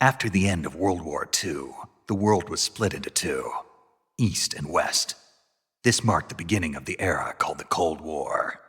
After the end of World War II, the world was split into two, East and West. This marked the beginning of the era called the Cold War.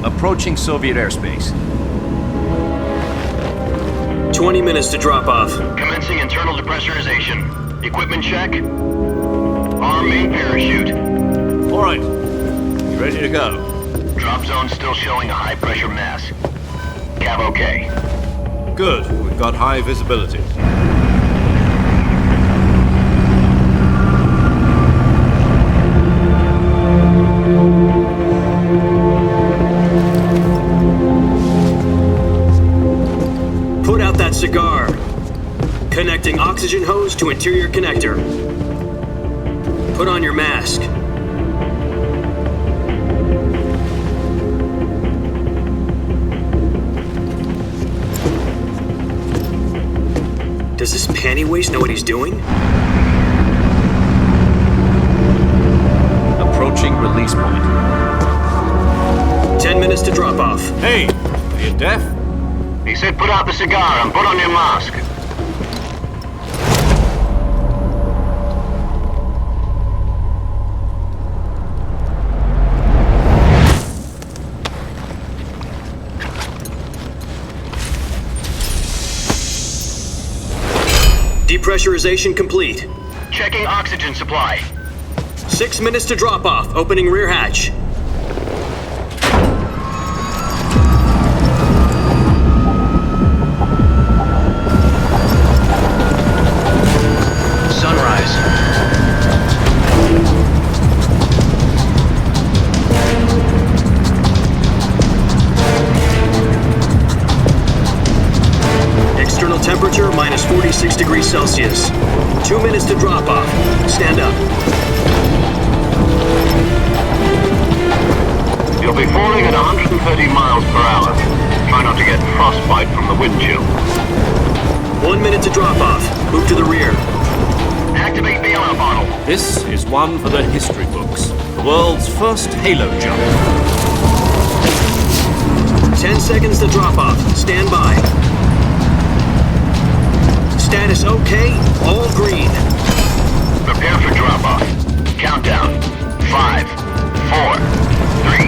Approaching Soviet airspace. 20 minutes to drop off. Commencing internal depressurization. Equipment check. Arm main parachute. All right. You ready to go? Drop zone still showing a high pressure mass. Cav okay. Good. We've got high visibility. Put out that cigar. Connecting oxygen hose to interior connector. Put on your mask. Does this panty waste know what he's doing? Approaching release point. 10 minutes to drop off. Hey! Are you deaf? He said put out the cigar and put on your mask. Depressurization complete. Checking oxygen supply. 6 minutes to drop off. Opening rear hatch. Sunrise. External temperature minus 46 degrees Celsius. 2 minutes to drop off. Stand up. You'll be falling at 130 miles per hour. Try not to get frostbite from the wind chill. 1 minute to drop off. Move to the rear. Activate bailout bottle. This is one for the history books. The world's first halo jump. 10 seconds to drop off. Stand by. Status okay. All green. Prepare for drop-off. Countdown. 5, 4, 3,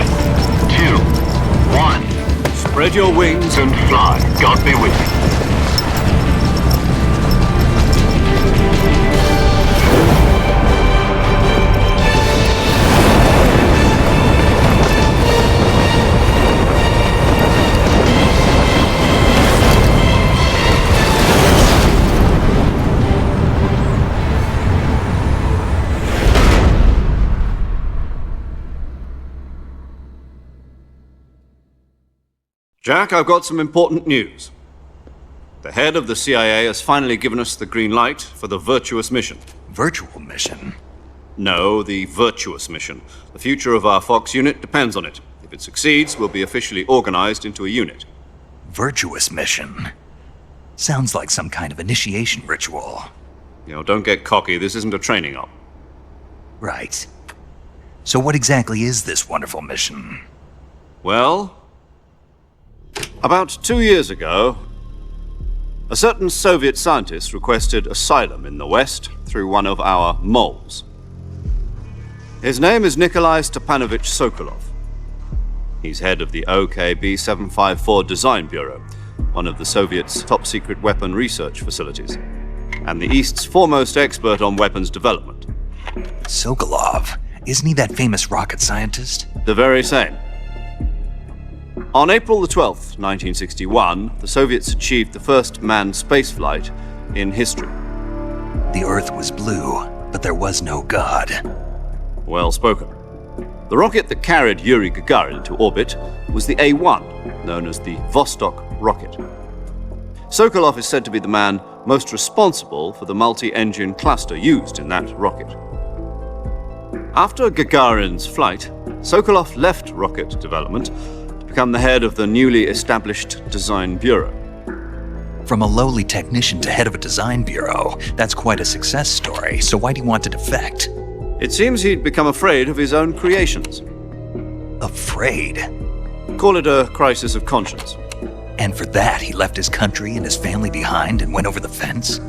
2, 1. Spread your wings And fly. God be with you. Jack, I've got some important news. The head of the CIA has finally given us the green light for the virtuous mission. Virtual mission? No, the virtuous mission. The future of our Fox unit depends on it. If it succeeds, we'll be officially organized into a unit. Virtuous mission? Sounds like some kind of initiation ritual. You know, don't get cocky. This isn't a training op. Right. So what exactly is this wonderful mission? Well, about 2 years ago, a certain Soviet scientist requested asylum in the West through one of our moles. His name is Nikolai Stepanovich Sokolov. He's head of the OKB 754 Design Bureau, one of the Soviets' top-secret weapon research facilities, and the East's foremost expert on weapons development. Sokolov? Isn't he that famous rocket scientist? The very same. On April the 12th, 1961, the Soviets achieved the first manned spaceflight in history. The Earth was blue, but there was no God. Well spoken. The rocket that carried Yuri Gagarin into orbit was the A-1, known as the Vostok rocket. Sokolov is said to be the man most responsible for the multi-engine cluster used in that rocket. After Gagarin's flight, Sokolov left rocket development to become the head of the newly established Design Bureau. From a lowly technician to head of a design bureau, that's quite a success story, so why do you want to defect? It seems he'd become afraid of his own creations. Afraid? Call it a crisis of conscience. And for that, he left his country and his family behind and went over the fence?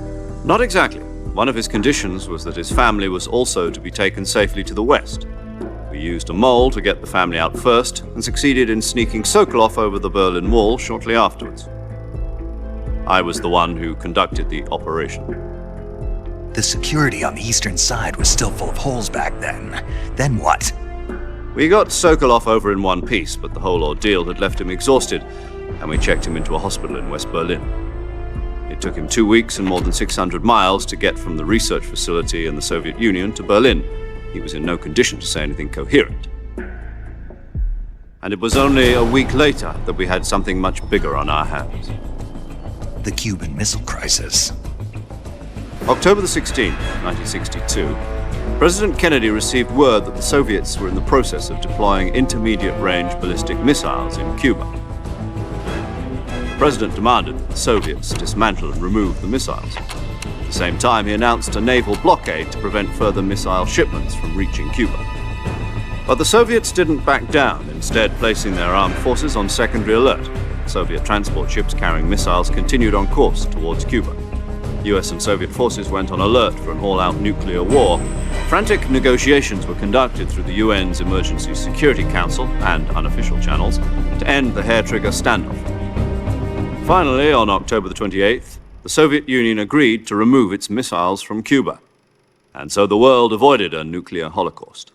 Not exactly. One of his conditions was that his family was also to be taken safely to the west. We used a mole to get the family out first and succeeded in sneaking Sokolov over the Berlin Wall shortly afterwards. I was the one who conducted the operation. The security on the eastern side was still full of holes back then. Then what? We got Sokolov over in one piece, but the whole ordeal had left him exhausted, and we checked him into a hospital in West Berlin. It took him 2 weeks and more than 600 miles to get from the research facility in the Soviet Union to Berlin. He was in no condition to say anything coherent. And it was only a week later that we had something much bigger on our hands. The Cuban Missile Crisis. October the 16th, 1962, President Kennedy received word that the Soviets were in the process of deploying intermediate-range ballistic missiles in Cuba. The President demanded that the Soviets dismantle and remove the missiles. At the same time, he announced a naval blockade to prevent further missile shipments from reaching Cuba. But the Soviets didn't back down, instead placing their armed forces on secondary alert. Soviet transport ships carrying missiles continued on course towards Cuba. US and Soviet forces went on alert for an all-out nuclear war. Frantic negotiations were conducted through the UN's Emergency Security Council and unofficial channels to end the hair-trigger standoff. Finally, on October the 28th, the Soviet Union agreed to remove its missiles from Cuba. And so the world avoided a nuclear holocaust.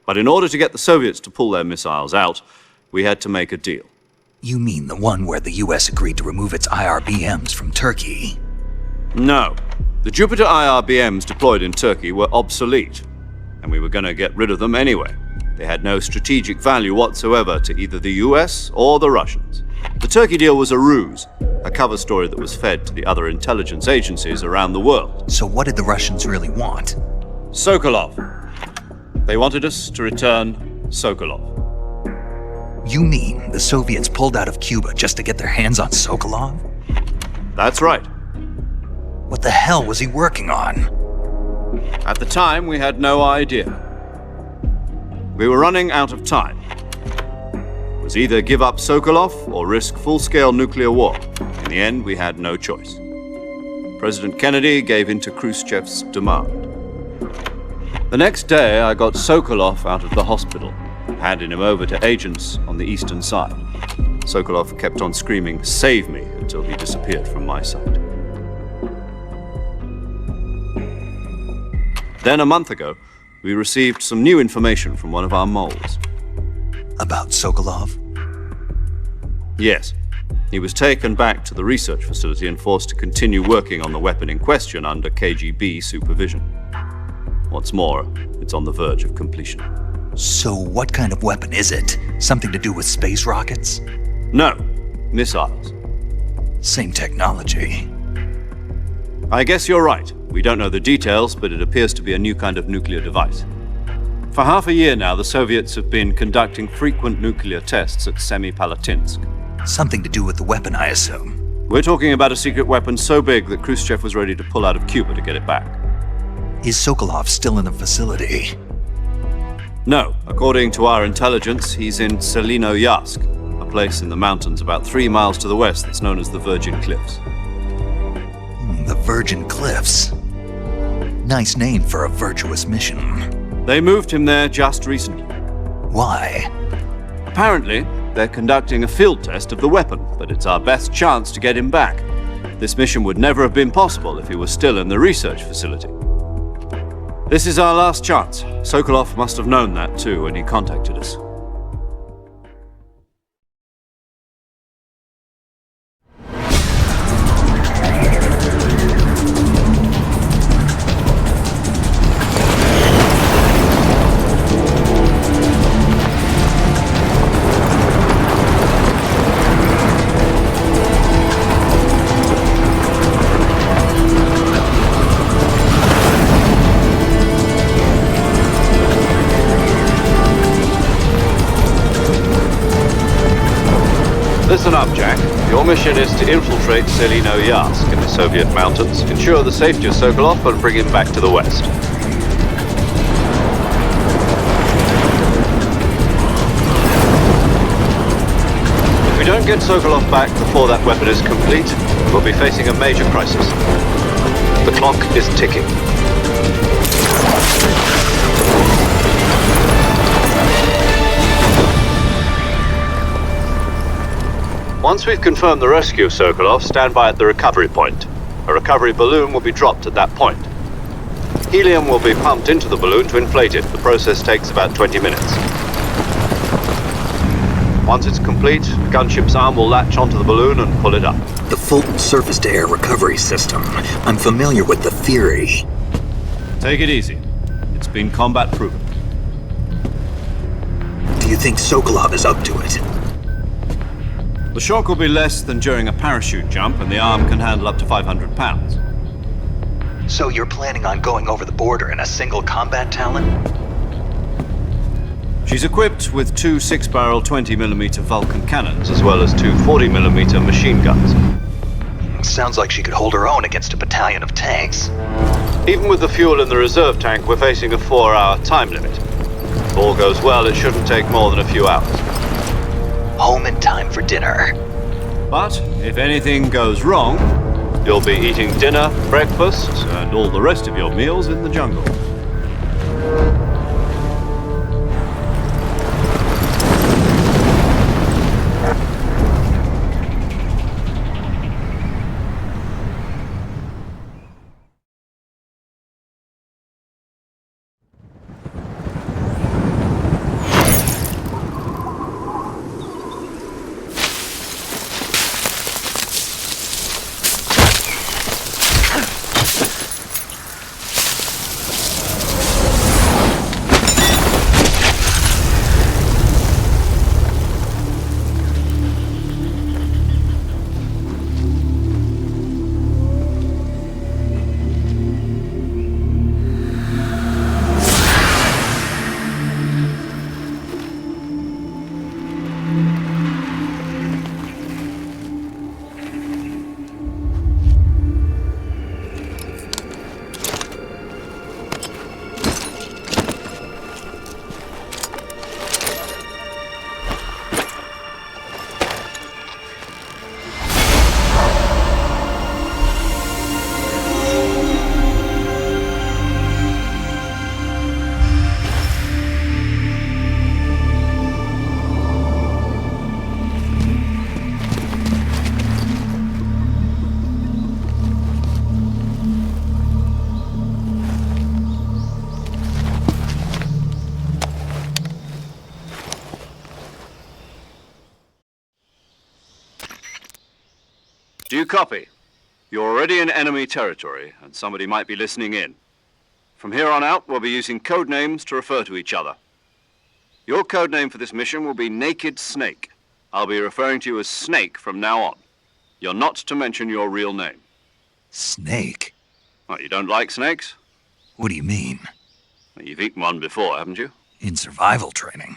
But in order to get the Soviets to pull their missiles out, we had to make a deal. You mean the one where the US agreed to remove its IRBMs from Turkey? No. The Jupiter IRBMs deployed in Turkey were obsolete, and we were going to get rid of them anyway. They had no strategic value whatsoever to either the US or the Russians. The Turkey deal was a ruse, a cover story that was fed to the other intelligence agencies around the world. So what did the Russians really want? Sokolov. They wanted us to return Sokolov. You mean the Soviets pulled out of Cuba just to get their hands on Sokolov? That's right. What the hell was he working on? At the time, we had no idea. We were running out of time. It was either give up Sokolov or risk full-scale nuclear war. In the end, we had no choice. President Kennedy gave in to Khrushchev's demand. The next day, I got Sokolov out of the hospital, handing him over to agents on the eastern side. Sokolov kept on screaming, "Save me," until he disappeared from my sight. Then a month ago, we received some new information from one of our moles. About Sokolov? Yes. He was taken back to the research facility and forced to continue working on the weapon in question under KGB supervision. What's more, it's on the verge of completion. So what kind of weapon is it? Something to do with space rockets? No, missiles. Same technology. I guess you're right. We don't know the details, but it appears to be a new kind of nuclear device. For half a year now, the Soviets have been conducting frequent nuclear tests at Semipalatinsk. Something to do with the weapon, I assume. We're talking about a secret weapon so big that Khrushchev was ready to pull out of Cuba to get it back. Is Sokolov still in the facility? No, according to our intelligence, he's in Selinoyarsk, a place in the mountains about 3 miles to the west that's known as the Virgin Cliffs. The Virgin Cliffs. Nice name for a virtuous mission. They moved him there just recently. Why? Apparently, they're conducting a field test of the weapon, but it's our best chance to get him back. This mission would never have been possible if he was still in the research facility. This is our last chance. Sokolov must have known that too when he contacted us. Listen up, Jack. Your mission is to infiltrate Selino-Yarsk in the Soviet mountains, ensure the safety of Sokolov, and bring him back to the west. If we don't get Sokolov back before that weapon is complete, we'll be facing a major crisis. The clock is ticking. Once we've confirmed the rescue of Sokolov, stand by at the recovery point. A recovery balloon will be dropped at that point. Helium will be pumped into the balloon to inflate it. The process takes about 20 minutes. Once it's complete, the gunship's arm will latch onto the balloon and pull it up. The Fulton surface-to-air recovery system. I'm familiar with the theory. Take it easy. It's been combat-proven. Do you think Sokolov is up to it? The shock will be less than during a parachute jump, and the arm can handle up to 500 pounds. So you're planning on going over the border in a single combat Talon? She's equipped with two 6-barrel 20mm Vulcan cannons, as well as two 40mm machine guns. Sounds like she could hold her own against a battalion of tanks. Even with the fuel in the reserve tank, we're facing a 4-hour time limit. If all goes well, it shouldn't take more than a few hours. Home in time for dinner. But if anything goes wrong, you'll be eating dinner, breakfast, and all the rest of your meals in the jungle. Do you copy? You're already in enemy territory, and somebody might be listening in. From here on out, we'll be using code names to refer to each other. Your code name for this mission will be Naked Snake. I'll be referring to you as Snake from now on. You're not to mention your real name. Snake? What, you don't like snakes? What do you mean? Well, you've eaten one before, haven't you? In survival training.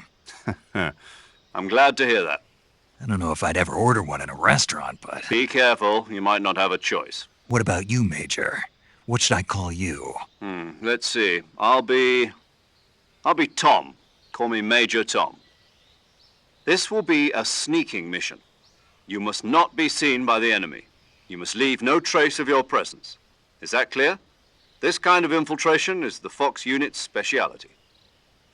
I'm glad to hear that. I don't know if I'd ever order one in a restaurant, but... Be careful, you might not have a choice. What about you, Major? What should I call you? Let's see. I'll be Tom. Call me Major Tom. This will be a sneaking mission. You must not be seen by the enemy. You must leave no trace of your presence. Is that clear? This kind of infiltration is the Fox unit's speciality.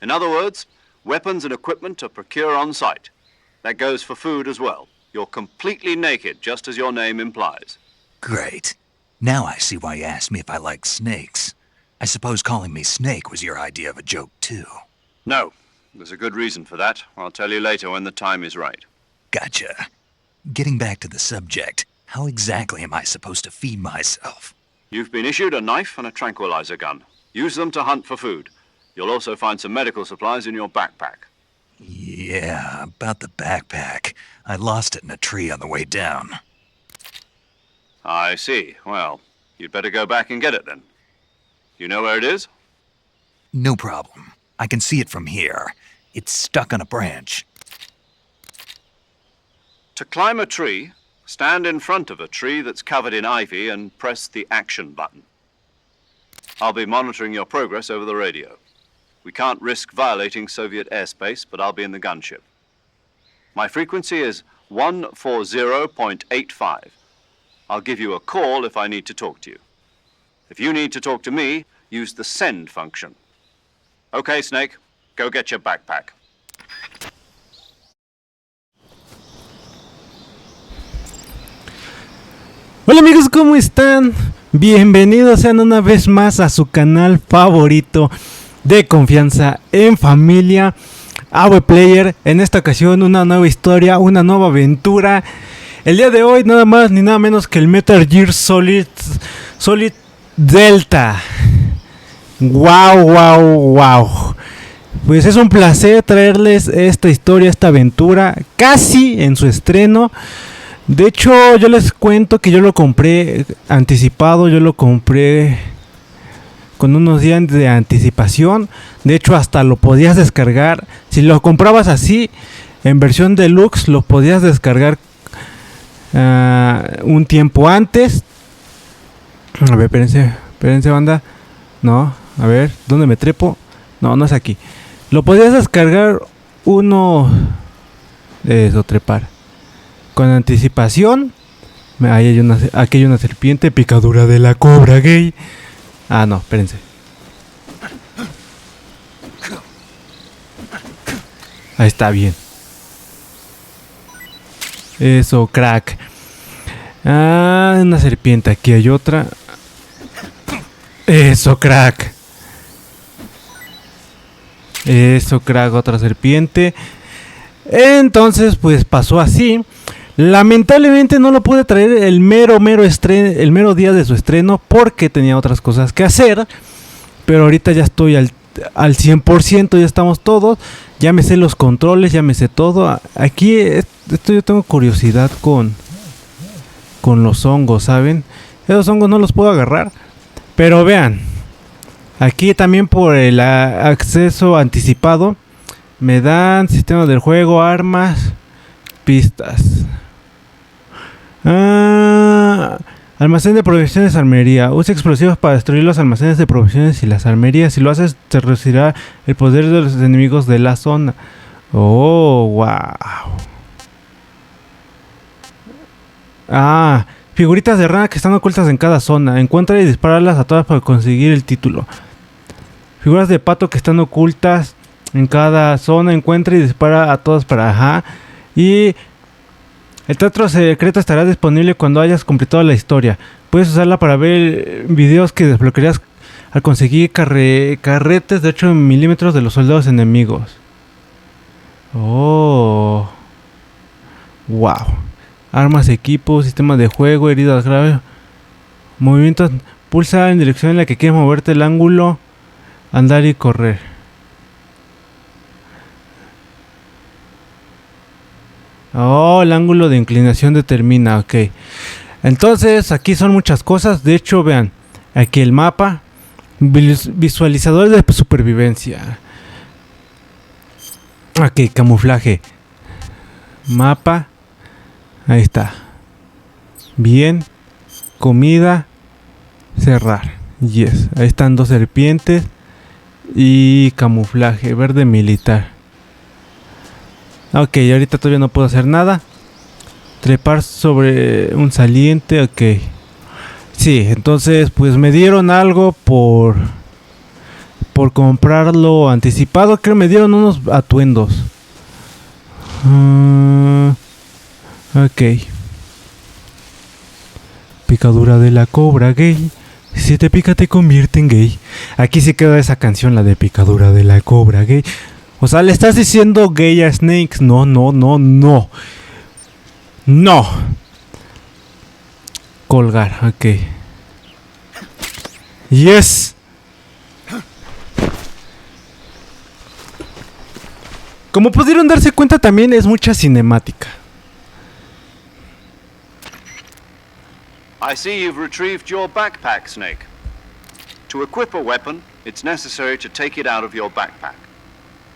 In other words, weapons and equipment are procured on site. That goes for food as well. You're completely naked, just as your name implies. Great. Now I see why you asked me if I like snakes. I suppose calling me Snake was your idea of a joke, too. No. There's a good reason for that. I'll tell you later when the time is right. Gotcha. Getting back to the subject, how exactly am I supposed to feed myself? You've been issued a knife and a tranquilizer gun. Use them to hunt for food. You'll also find some medical supplies in your backpack. Yeah, about the backpack. I lost it in a tree on the way down. I see. Well, you'd better go back and get it then. You know where it is? No problem. I can see it from here. It's stuck on a branch. To climb a tree, stand in front of a tree that's covered in ivy and press the action button. I'll be monitoring your progress over the radio. We can't risk violating Soviet airspace, but I'll be in the gunship. My frequency is 140.85. I'll give you a call if I need to talk to you. If you need to talk to me, use the send function. Okay, Snake, go get your backpack. Hola amigos, ¿cómo están? Bienvenidos sean una vez más a su canal favorito de confianza en familia, AW Player. En esta ocasión una nueva historia, una nueva aventura. El día de hoy nada más ni nada menos que el Metal Gear Solid Delta. Wow. Pues es un placer traerles esta historia, esta aventura, casi en su estreno. De hecho, yo les cuento que yo lo compré anticipado, yo lo compré con unos días de anticipación. De hecho, hasta lo podías descargar. Si lo comprabas así, en versión deluxe, lo podías descargar un tiempo antes. A ver, espérense banda. No, a ver, ¿dónde me trepo? No es aquí. Lo podías descargar trepar. Con anticipación. Aquí hay una serpiente, picadura de la cobra gay. Ah, no, espérense. Ahí está bien. Eso, crack. Una serpiente, aquí hay otra. Eso, crack. Otra serpiente. Entonces, pues pasó así. Lamentablemente no lo pude traer el mero día de su estreno porque tenía otras cosas que hacer. Pero ahorita ya estoy al 100%, ya estamos todos. Ya me sé los controles, ya me sé todo. Aquí yo tengo curiosidad con los hongos, ¿saben? Esos hongos no los puedo agarrar. Pero vean, aquí también por el acceso anticipado me dan sistema del juego, armas, pistas. Almacén de provisiones, armería. Usa explosivos para destruir los almacenes de provisiones y las armerías. Si lo haces, te reducirá el poder de los enemigos de la zona. Oh, wow. Figuritas de rana que están ocultas en cada zona. Encuentra y dispararlas a todas para conseguir el título. Figuras de pato que están ocultas en cada zona. Encuentra y dispara a todas para... Y el teatro secreto estará disponible cuando hayas completado la historia. Puedes usarla para ver videos que desbloquearías al conseguir carretes de 8 milímetros de los soldados enemigos. Oh. Wow. Armas, equipos, sistema de juego, heridas graves. Movimientos. Pulsa en dirección en la que quieres moverte, el ángulo, andar y correr. Oh, el ángulo de inclinación determina, ok. Entonces, aquí son muchas cosas. De hecho, vean, aquí el mapa. Visualizadores de supervivencia. Ok, camuflaje. Mapa. Ahí está. Bien. Comida. Cerrar. Yes. Ahí están dos serpientes. Y camuflaje. Verde militar. Ok, ahorita todavía no puedo hacer nada. Trepar sobre un saliente, ok. Sí, entonces pues me dieron algo por comprarlo anticipado. Creo que me dieron unos atuendos. Ok. Picadura de la cobra gay. Si te pica te convierte en gay. Aquí sí queda esa canción, la de picadura de la cobra gay. O sea, le estás diciendo gay a Snakes. No. Colgar, ok. Yes. Como pudieron darse cuenta, también es mucha cinemática. I see you've retrieved your backpack, Snake. To equip a weapon, it's necessary to take it out of your backpack.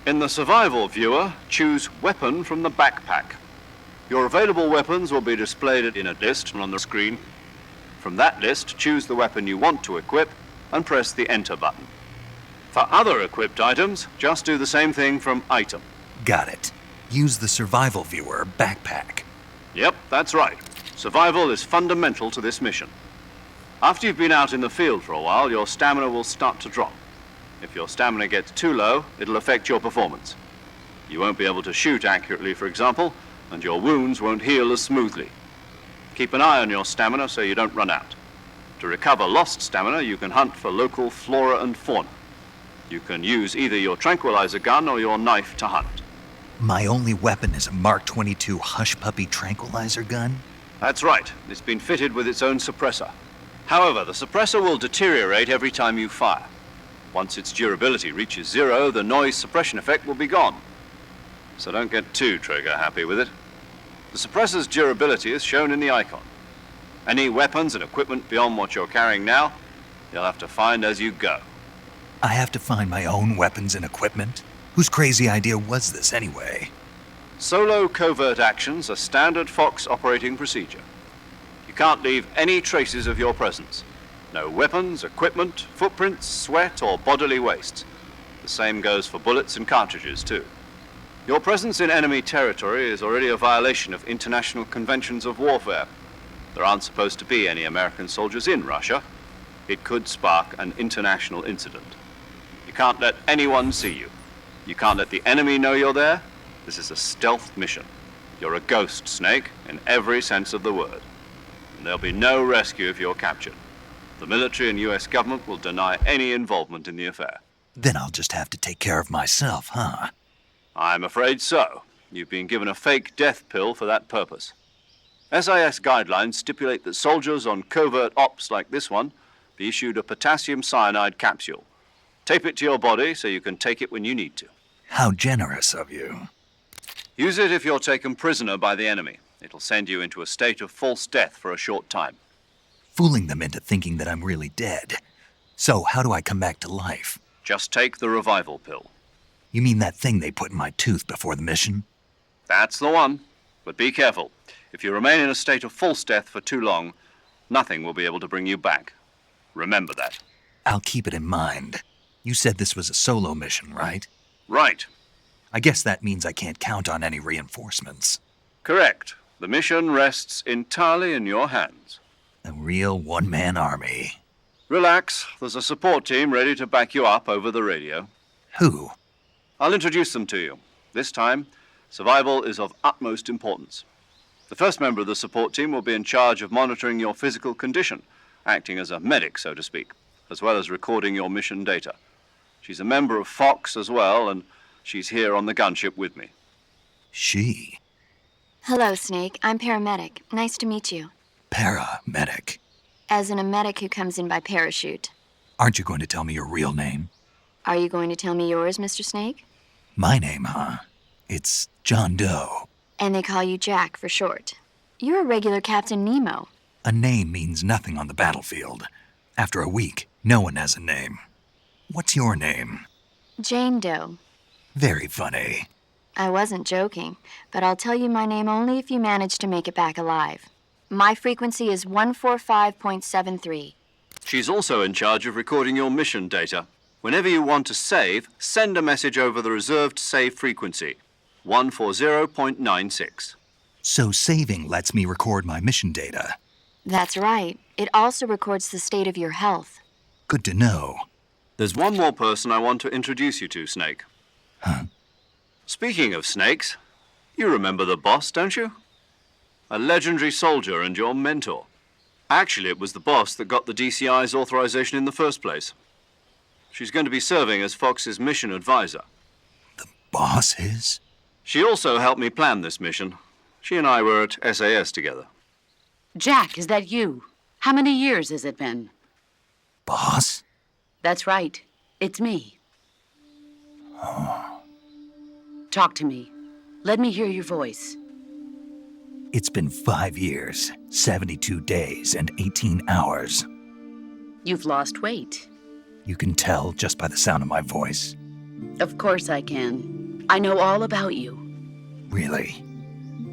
In the survival viewer, choose Weapon from the backpack. Your available weapons will be displayed in a list on the screen. From that list, choose the weapon you want to equip and press the Enter button. For other equipped items, just do the same thing from Item. Got it. Use the survival viewer backpack. Yep, that's right. Survival is fundamental to this mission. After you've been out in the field for a while, your stamina will start to drop. If your stamina gets too low, it'll affect your performance. You won't be able to shoot accurately, for example, and your wounds won't heal as smoothly. Keep an eye on your stamina so you don't run out. To recover lost stamina, you can hunt for local flora and fauna. You can use either your tranquilizer gun or your knife to hunt. My only weapon is a Mark 22 Hush Puppy tranquilizer gun? That's right. It's been fitted with its own suppressor. However, the suppressor will deteriorate every time you fire. Once its durability reaches 0, the noise suppression effect will be gone. So don't get too trigger happy with it. The suppressor's durability is shown in the icon. Any weapons and equipment beyond what you're carrying now, you'll have to find as you go. I have to find my own weapons and equipment? Whose crazy idea was this anyway? Solo covert actions are standard Fox operating procedure. You can't leave any traces of your presence. No weapons, equipment, footprints, sweat, or bodily wastes. The same goes for bullets and cartridges, too. Your presence in enemy territory is already a violation of international conventions of warfare. There aren't supposed to be any American soldiers in Russia. It could spark an international incident. You can't let anyone see you. You can't let the enemy know you're there. This is a stealth mission. You're a ghost, Snake, in every sense of the word. And there'll be no rescue if you're captured. The military and US government will deny any involvement in the affair. Then I'll just have to take care of myself, huh? I'm afraid so. You've been given a fake death pill for that purpose. SIS guidelines stipulate that soldiers on covert ops like this one be issued a potassium cyanide capsule. Tape it to your body so you can take it when you need to. How generous of you. Use it if you're taken prisoner by the enemy. It'll send you into a state of false death for a short time. Fooling them into thinking that I'm really dead. So how do I come back to life? Just take the revival pill. You mean that thing they put in my tooth before the mission? That's the one. But be careful. If you remain in a state of false death for too long, nothing will be able to bring you back. Remember that. I'll keep it in mind. You said this was a solo mission, right? Right. I guess that means I can't count on any reinforcements. Correct. The mission rests entirely in your hands. A real one-man army. Relax. There's a support team ready to back you up over the radio. Who? I'll introduce them to you. This time, survival is of utmost importance. The first member of the support team will be in charge of monitoring your physical condition, acting as a medic, so to speak, as well as recording your mission data. She's a member of Fox as well, and she's here on the gunship with me. She? Hello, Snake. I'm paramedic. Nice to meet you. Paramedic. As in a medic who comes in by parachute. Aren't you going to tell me your real name? Are you going to tell me yours, Mr. Snake? My name, huh? It's John Doe. And they call you Jack for short. You're a regular Captain Nemo. A name means nothing on the battlefield. After a week, no one has a name. What's your name? Jane Doe. Very funny. I wasn't joking, but I'll tell you my name only if you manage to make it back alive. My frequency is 145.73. She's also in charge of recording your mission data. Whenever you want to save, send a message over the reserved save frequency, 140.96. So saving lets me record my mission data. That's right. It also records the state of your health. Good to know. There's one more person I want to introduce you to, Snake. Huh? Speaking of snakes, you remember the boss, don't you? A legendary soldier and your mentor. Actually, it was the boss that got the DCI's authorization in the first place. She's going to be serving as Fox's mission advisor. The boss is? She also helped me plan this mission. She and I were at SAS together. Jack, is that you? How many years has it been? Boss? That's right. It's me. Talk to me. Let me hear your voice. It's been 5 years, 72 days, and 18 hours. You've lost weight. You can tell just by the sound of my voice. Of course I can. I know all about you. Really?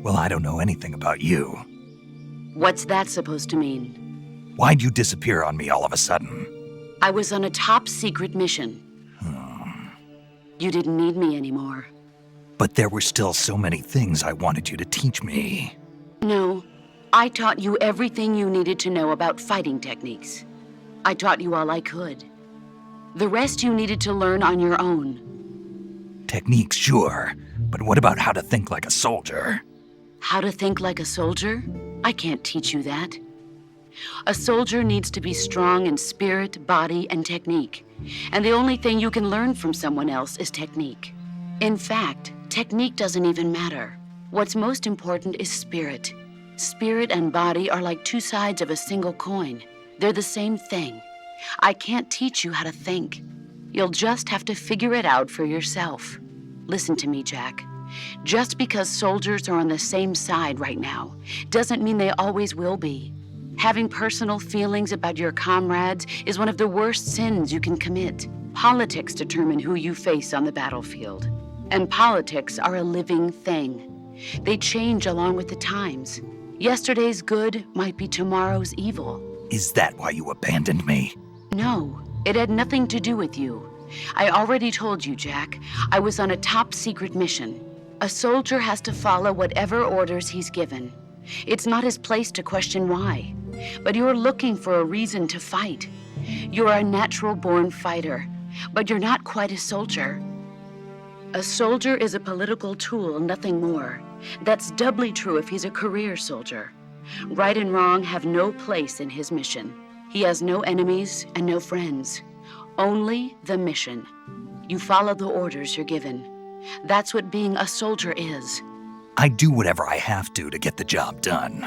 Well, I don't know anything about you. What's that supposed to mean? Why'd you disappear on me all of a sudden? I was on a top-secret mission. You didn't need me anymore. But there were still so many things I wanted you to teach me. No, I taught you everything you needed to know about fighting techniques. I taught you all I could. The rest you needed to learn on your own. Techniques, sure. But what about how to think like a soldier? How to think like a soldier? I can't teach you that. A soldier needs to be strong in spirit, body, and technique. And the only thing you can learn from someone else is technique. In fact, technique doesn't even matter. What's most important is spirit. Spirit and body are like two sides of a single coin. They're the same thing. I can't teach you how to think. You'll just have to figure it out for yourself. Listen to me, Jack. Just because soldiers are on the same side right now doesn't mean they always will be. Having personal feelings about your comrades is one of the worst sins you can commit. Politics determine who you face on the battlefield. And politics are a living thing. They change along with the times. Yesterday's good might be tomorrow's evil. Is that why you abandoned me? No, it had nothing to do with you. I already told you, Jack. I was on a top-secret mission. A soldier has to follow whatever orders he's given. It's not his place to question why. But you're looking for a reason to fight. You're a natural-born fighter, but you're not quite a soldier. A soldier is a political tool, nothing more. That's doubly true if he's a career soldier. Right and wrong have no place in his mission. He has no enemies and no friends. Only the mission. You follow the orders you're given. That's what being a soldier is. I do whatever I have to get the job done.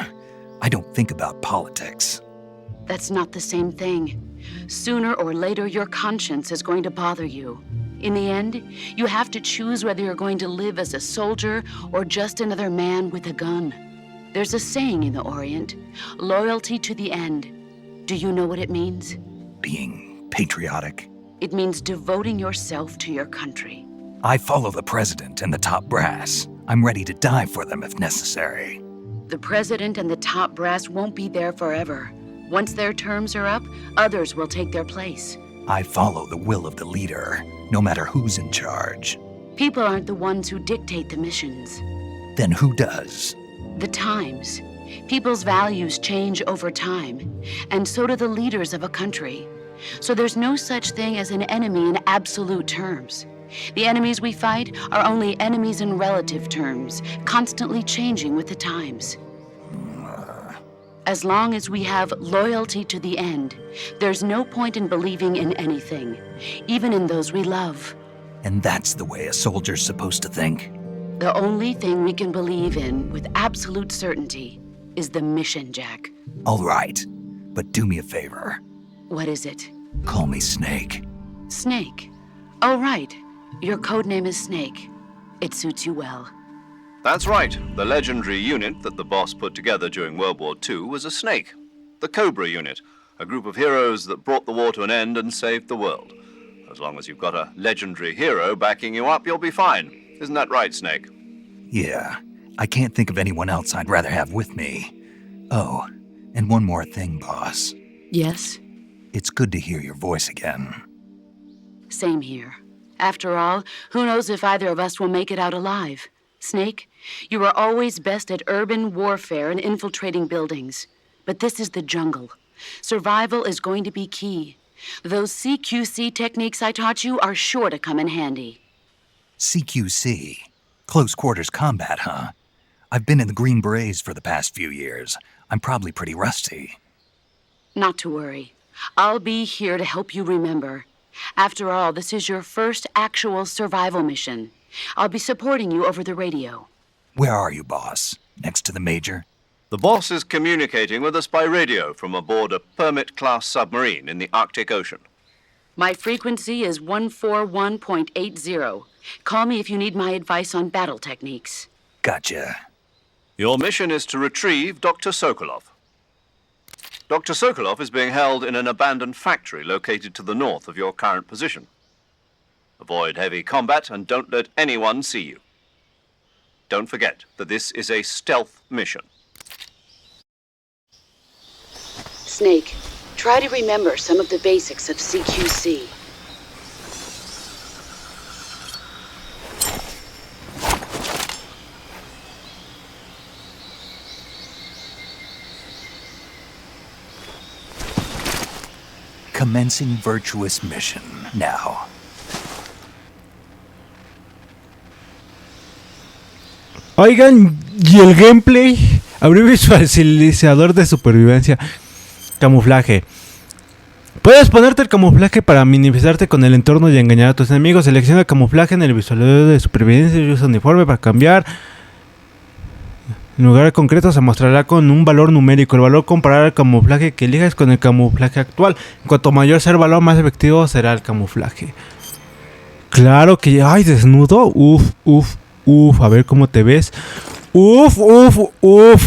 I don't think about politics. That's not the same thing. Sooner or later, your conscience is going to bother you. In the end, you have to choose whether you're going to live as a soldier or just another man with a gun. There's a saying in the Orient, loyalty to the end. Do you know what it means? Being patriotic. It means devoting yourself to your country. I follow the president and the top brass. I'm ready to die for them if necessary. The president and the top brass won't be there forever. Once their terms are up, others will take their place. I follow the will of the leader, no matter who's in charge. People aren't the ones who dictate the missions. Then who does? The times. People's values change over time, and so do the leaders of a country. So there's no such thing as an enemy in absolute terms. The enemies we fight are only enemies in relative terms, constantly changing with the times. As long as we have loyalty to the end, there's no point in believing in anything, even in those we love. And that's the way a soldier's supposed to think? The only thing we can believe in with absolute certainty is the mission, Jack. All right, but do me a favor. What is it? Call me Snake. Snake. Oh, right. Your code name is Snake. It suits you well. That's right. The legendary unit that the boss put together during World War II was a snake. The Cobra unit, a group of heroes that brought the war to an end and saved the world. As long as you've got a legendary hero backing you up, you'll be fine. Isn't that right, Snake? Yeah, I can't think of anyone else I'd rather have with me. Oh, and one more thing, boss. Yes? It's good to hear your voice again. Same here. After all, who knows if either of us will make it out alive? Snake, you are always best at urban warfare and infiltrating buildings. But this is the jungle. Survival is going to be key. Those CQC techniques I taught you are sure to come in handy. CQC? Close quarters combat, huh? I've been in the Green Berets for the past few years. I'm probably pretty rusty. Not to worry. I'll be here to help you remember. After all, this is your first actual survival mission. I'll be supporting you over the radio. Where are you, boss? Next to the Major? The boss is communicating with us by radio from aboard a Permit-class submarine in the Arctic Ocean. My frequency is 141.80. Call me if you need my advice on battle techniques. Gotcha. Your mission is to retrieve Dr. Sokolov. Dr. Sokolov is being held in an abandoned factory located to the north of your current position. Avoid heavy combat and don't let anyone see you. don't forget that this is a stealth mission. Snake, try to remember some of the basics of CQC. Commencing virtuous mission now. Oigan, y el gameplay. Abrir visualizador de supervivencia. Camuflaje. Puedes ponerte el camuflaje para minimizarte con el entorno y engañar a tus enemigos. Selecciona camuflaje en el visualizador de supervivencia y usa uniforme para cambiar. En lugar concreto se mostrará con un valor numérico. El valor comparará al camuflaje que elijas con el camuflaje actual. En cuanto mayor sea el valor, más efectivo será el camuflaje. Claro que... ¡Ay, desnudo! Uf, a ver cómo te ves. Uf,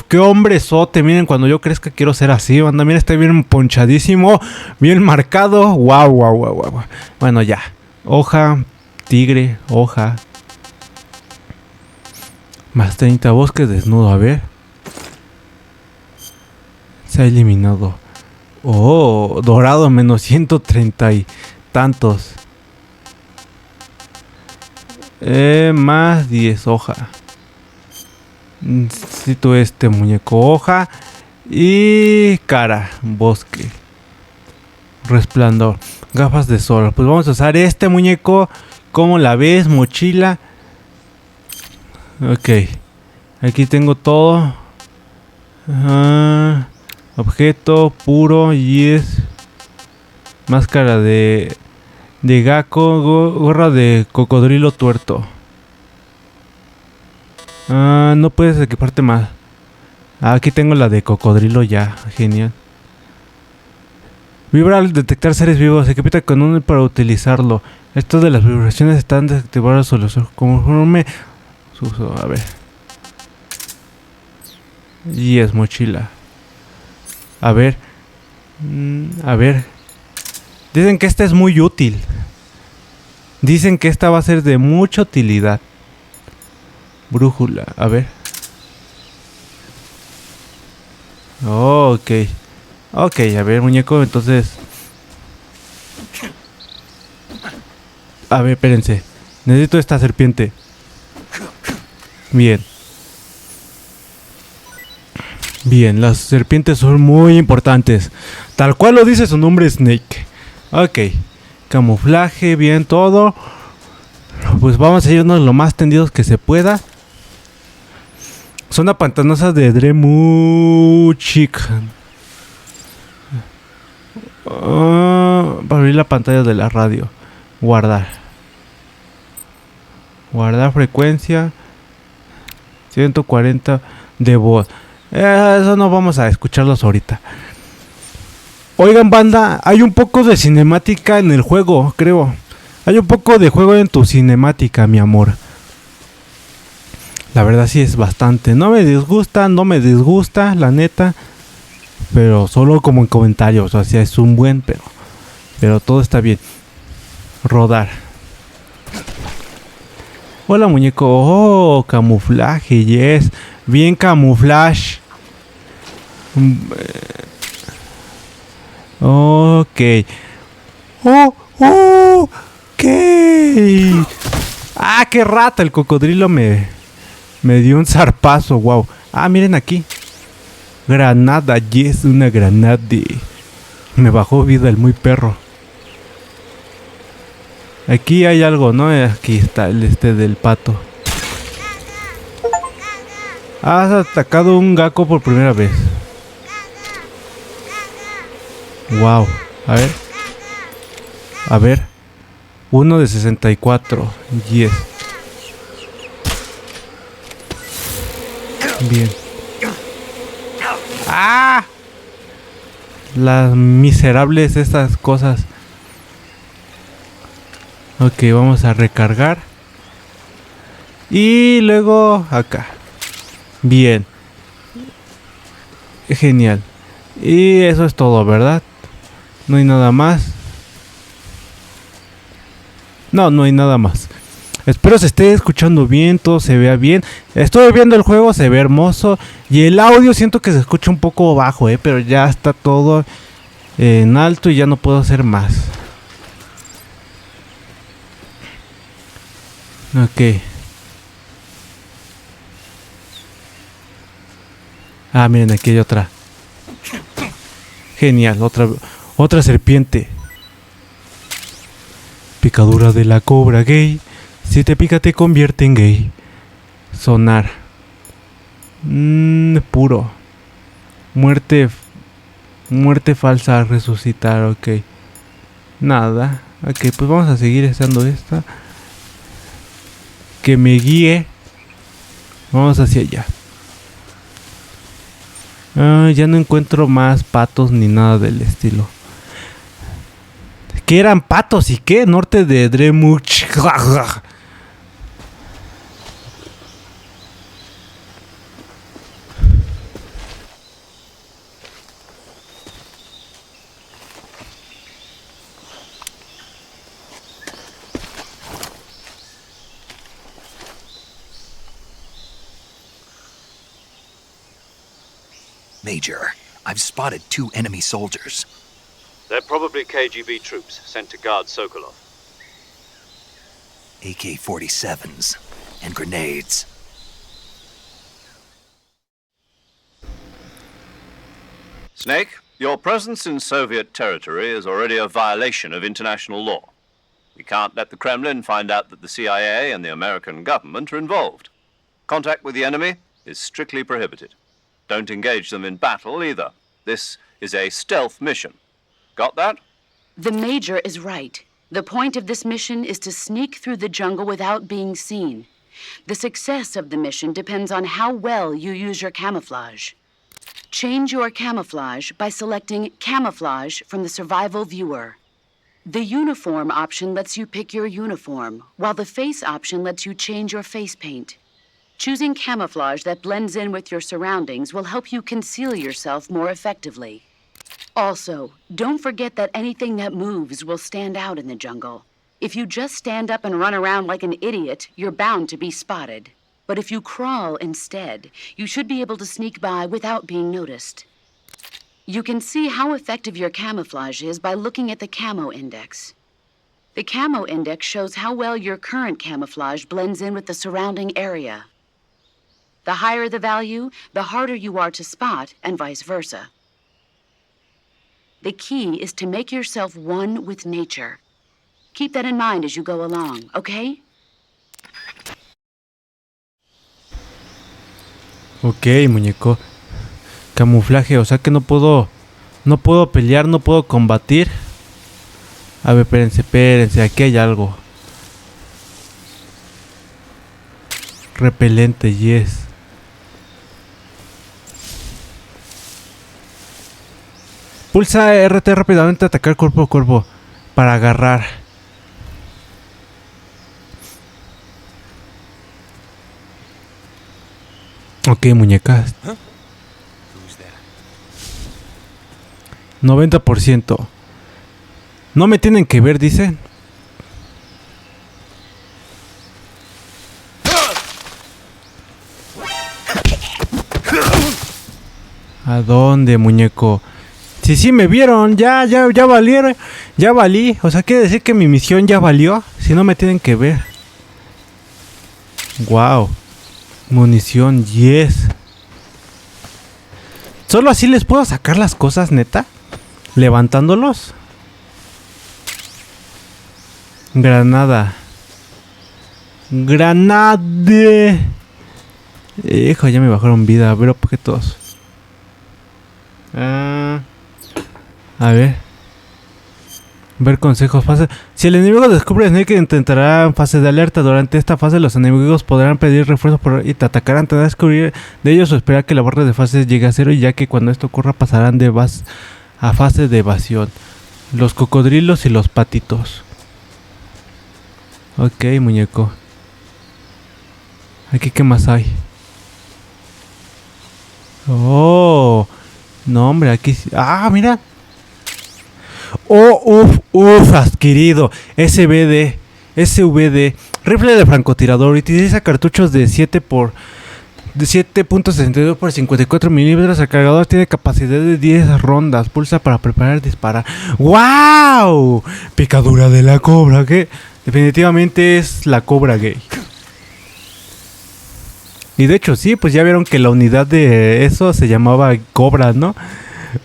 qué hombrezote. Miren, cuando yo crezca quiero ser así, banda. Mira, está bien ponchadísimo, bien marcado. Wow. Bueno, ya. Hoja, tigre, hoja. Más 30 bosques desnudo, a ver. Se ha eliminado. Oh, dorado, menos 130 y tantos. Más 10, hoja. Necesito este muñeco, hoja. Y cara, bosque. Resplandor, gafas de sol. Pues vamos a usar este muñeco. ¿Cómo la ves? Mochila. Ok. Aquí tengo todo. Objeto puro. Yes. Máscara de gecko. Gorra de cocodrilo tuerto. No puedes equiparte más. Aquí tengo la de cocodrilo ya. Genial. Vibra al detectar seres vivos. Equipita con uno para utilizarlo. Esto de las vibraciones están desactivadas conforme su uso. A ver. Y es mochila. A ver. A ver. Dicen que esta es muy útil. Dicen que esta va a ser de mucha utilidad. Brújula, a ver. Ok. Ok, a ver, muñeco, entonces. A ver, espérense. Necesito esta serpiente. Bien. Bien, las serpientes son muy importantes. Tal cual lo dice su nombre, Snake. Ok. Camuflaje, bien, todo. Pues vamos a irnos lo más tendidos que se pueda. Zona pantanosa de Dremuchik. Para abrir la pantalla de la radio. Guardar. Guardar frecuencia. 140 de voz. Eso no vamos a escucharlos ahorita. Oigan, banda, hay un poco de cinemática en el juego, creo. Hay un poco de juego en tu cinemática, mi amor. La verdad sí es bastante. No me disgusta, la neta. Pero solo como en comentarios. O sea, es un buen, pero todo está bien. Rodar. Hola, muñeco. Oh, camuflaje, yes. Bien camuflaje. Ok. Ok. Ah, qué rata. El cocodrilo me dio un zarpazo. Wow. Ah, miren aquí. Granada. Yes, una granada. Me bajó vida el muy perro. Aquí hay algo, ¿no? Aquí está el del pato. Has atacado un gecko por primera vez. Wow. A ver. Uno de 64. Yes. Bien. ¡Ah! Las miserables estas cosas. Ok, vamos a recargar. Y luego acá. Bien. Genial. Y eso es todo, ¿verdad? No hay nada más. No hay nada más. Espero se esté escuchando bien, todo se vea bien. Estoy viendo el juego, se ve hermoso. Y el audio siento que se escucha un poco bajo, pero ya está todo en alto y ya no puedo hacer más. Ok. Ah, miren, aquí hay otra. Genial, otra serpiente. Picadura de la cobra gay. Si te pica te convierte en gay. Sonar. Puro. Muerte falsa, resucitar, ok. Nada. Ok, pues vamos a seguir usando esta. Que me guíe. Vamos hacia allá. Ya no encuentro más patos ni nada del estilo. ¿Qué eran patos y qué? Norte de Dremuch. Major, I've spotted 2 enemy soldiers. They're probably KGB troops sent to guard Sokolov. AK-47s and grenades. Snake, your presence in Soviet territory is already a violation of international law. We can't let the Kremlin find out that the CIA and the American government are involved. Contact with the enemy is strictly prohibited. Don't engage them in battle either. This is a stealth mission. Got that? The Major is right. The point of this mission is to sneak through the jungle without being seen. The success of the mission depends on how well you use your camouflage. Change your camouflage by selecting Camouflage from the Survival Viewer. The Uniform option lets you pick your uniform, while the Face option lets you change your face paint. Choosing camouflage that blends in with your surroundings will help you conceal yourself more effectively. Also, don't forget that anything that moves will stand out in the jungle. If you just stand up and run around like an idiot, you're bound to be spotted. But if you crawl instead, you should be able to sneak by without being noticed. You can see how effective your camouflage is by looking at the Camo Index. The Camo Index shows how well your current camouflage blends in with the surrounding area. The higher the value, the harder you are to spot, and vice versa. The key is to make yourself one with nature. Keep that in mind as you go along, okay? Ok, muñeco. Camuflaje, o sea que no puedo pelear, no puedo combatir. A ver, espérense, aquí hay algo. Repelente, yes. Pulsa RT rápidamente, atacar cuerpo a cuerpo para agarrar. Ok, muñecas. 90%. No me tienen que ver, dicen. ¿A dónde, muñeco? Sí, me vieron, ya valieron, ya valí. O sea, quiere decir que mi misión ya valió. Si no me tienen que ver. Wow. Munición, yes. ¿Solo así les puedo sacar las cosas, neta? ¿Levantándolos? Granada. Granade. Hijo, ya me bajaron vida. A ver, objetos. A ver. Ver consejos. Fase. Si el enemigo descubre Snake, intentará fase de alerta. Durante esta fase los enemigos podrán pedir refuerzos y te atacarán. Tendrás que descubrir de ellos o esperar que la barra de fases llegue a 0, ya que cuando esto ocurra pasarán a fase de evasión. Los cocodrilos y los patitos. Ok, muñeco. Aquí, ¿qué más hay? Oh. No, hombre, aquí... ¡Ah, mira! ¡Oh, adquirido! SBD. SVD, rifle de francotirador, utiliza cartuchos de 7.62 por 54 milímetros. El cargador tiene capacidad de 10 rondas. Pulsa para preparar y disparar. ¡Wow! Picadura de la cobra, que definitivamente es la cobra gay. Y de hecho sí, pues ya vieron que la unidad de eso se llamaba cobra, ¿no?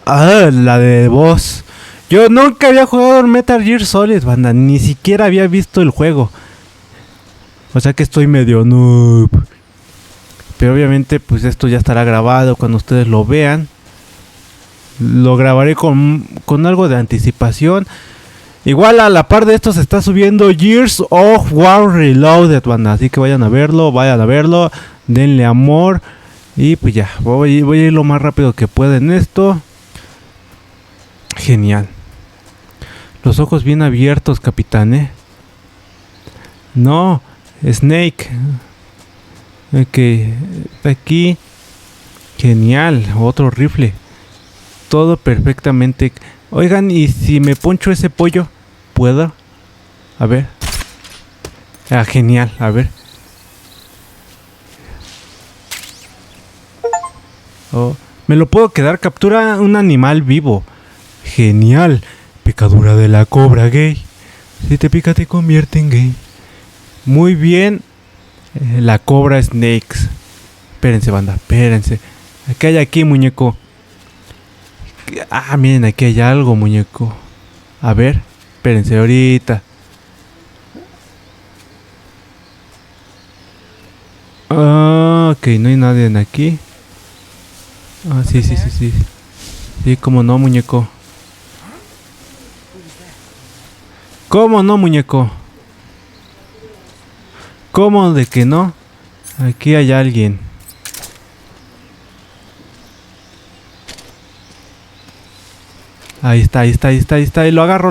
Ah, la de boss. Yo nunca había jugado en Metal Gear Solid, banda. Ni siquiera había visto el juego. O sea que estoy medio noob. Pero obviamente pues esto ya estará grabado cuando ustedes lo vean. Lo grabaré con algo de anticipación. Igual a la par de esto se está subiendo Gears of War Reloaded, banda. Así que vayan a verlo, denle amor. Y pues ya, voy a ir lo más rápido que pueda en esto. Genial. Los ojos bien abiertos, capitán, No, Snake. Ok, aquí. Genial, otro rifle. Todo perfectamente. Oigan, ¿y si me poncho ese pollo? ¿Puedo? A ver. Ah, genial, a ver. Oh, me lo puedo quedar. Captura un animal vivo. Genial. Picadura de la cobra gay. Si te pica te convierte en gay. Muy bien. La cobra Snakes. Espérense, banda, espérense. ¿Qué hay aquí, muñeco? Ah, miren, aquí hay algo, muñeco. A ver, espérense ahorita. Ah, ok, no hay nadie aquí. Ah, sí. Sí, cómo no, muñeco. ¿Cómo no, muñeco? ¿Cómo de que no? Aquí hay alguien. Ahí está. Y lo agarro.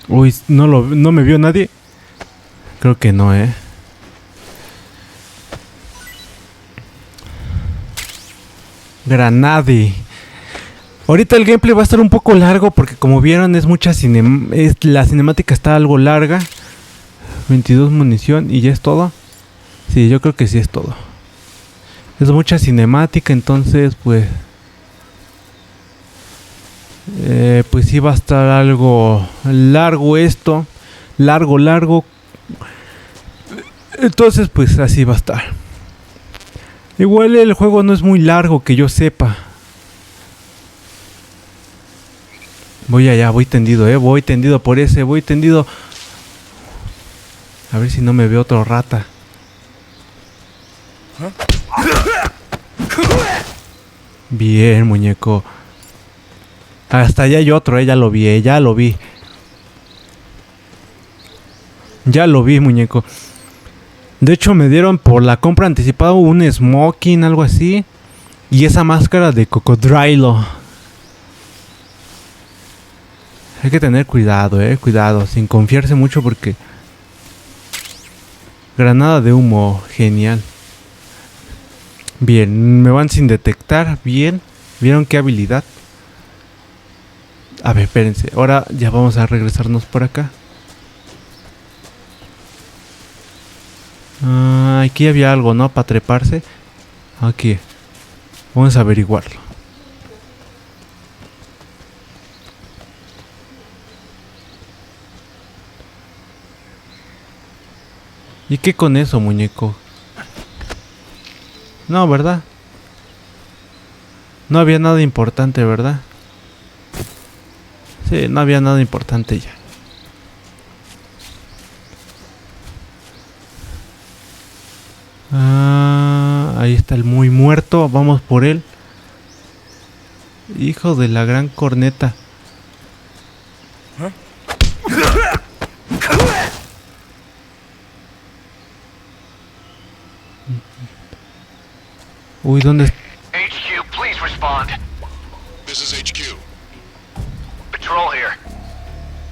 Uy, no me vio nadie. Creo que no, Granade. Ahorita el gameplay va a estar un poco largo porque como vieron es mucha la cinemática está algo larga. 22 munición y ya es todo. Sí, yo creo que sí es todo. Es mucha cinemática, entonces pues sí va a estar algo largo esto. Largo. Entonces pues así va a estar. Igual el juego no es muy largo que yo sepa. Voy allá, voy tendido, voy tendido por ese, voy tendido. A ver si no me ve otro rata. Bien, muñeco. Hasta allá hay otro, ya lo vi, ya lo vi. Ya lo vi, muñeco. De hecho me dieron por la compra anticipada un smoking, algo así. Y esa máscara de cocodrilo. Hay que tener cuidado, cuidado, sin confiarse mucho porque... Granada de humo, genial. Bien, me van sin detectar, bien. ¿Vieron qué habilidad? A ver, espérense, ahora ya vamos a regresarnos por acá. Aquí había algo, ¿no? Para treparse. Aquí. Vamos a averiguarlo. ¿Y qué con eso, muñeco? No, ¿verdad? No había nada importante, ¿verdad? Sí, no había nada importante ya. Ahí está el muy muerto. Vamos por él. Hijo de la gran corneta. Uy, ¿dónde está? HQ, please respond. This is HQ. Patrol here.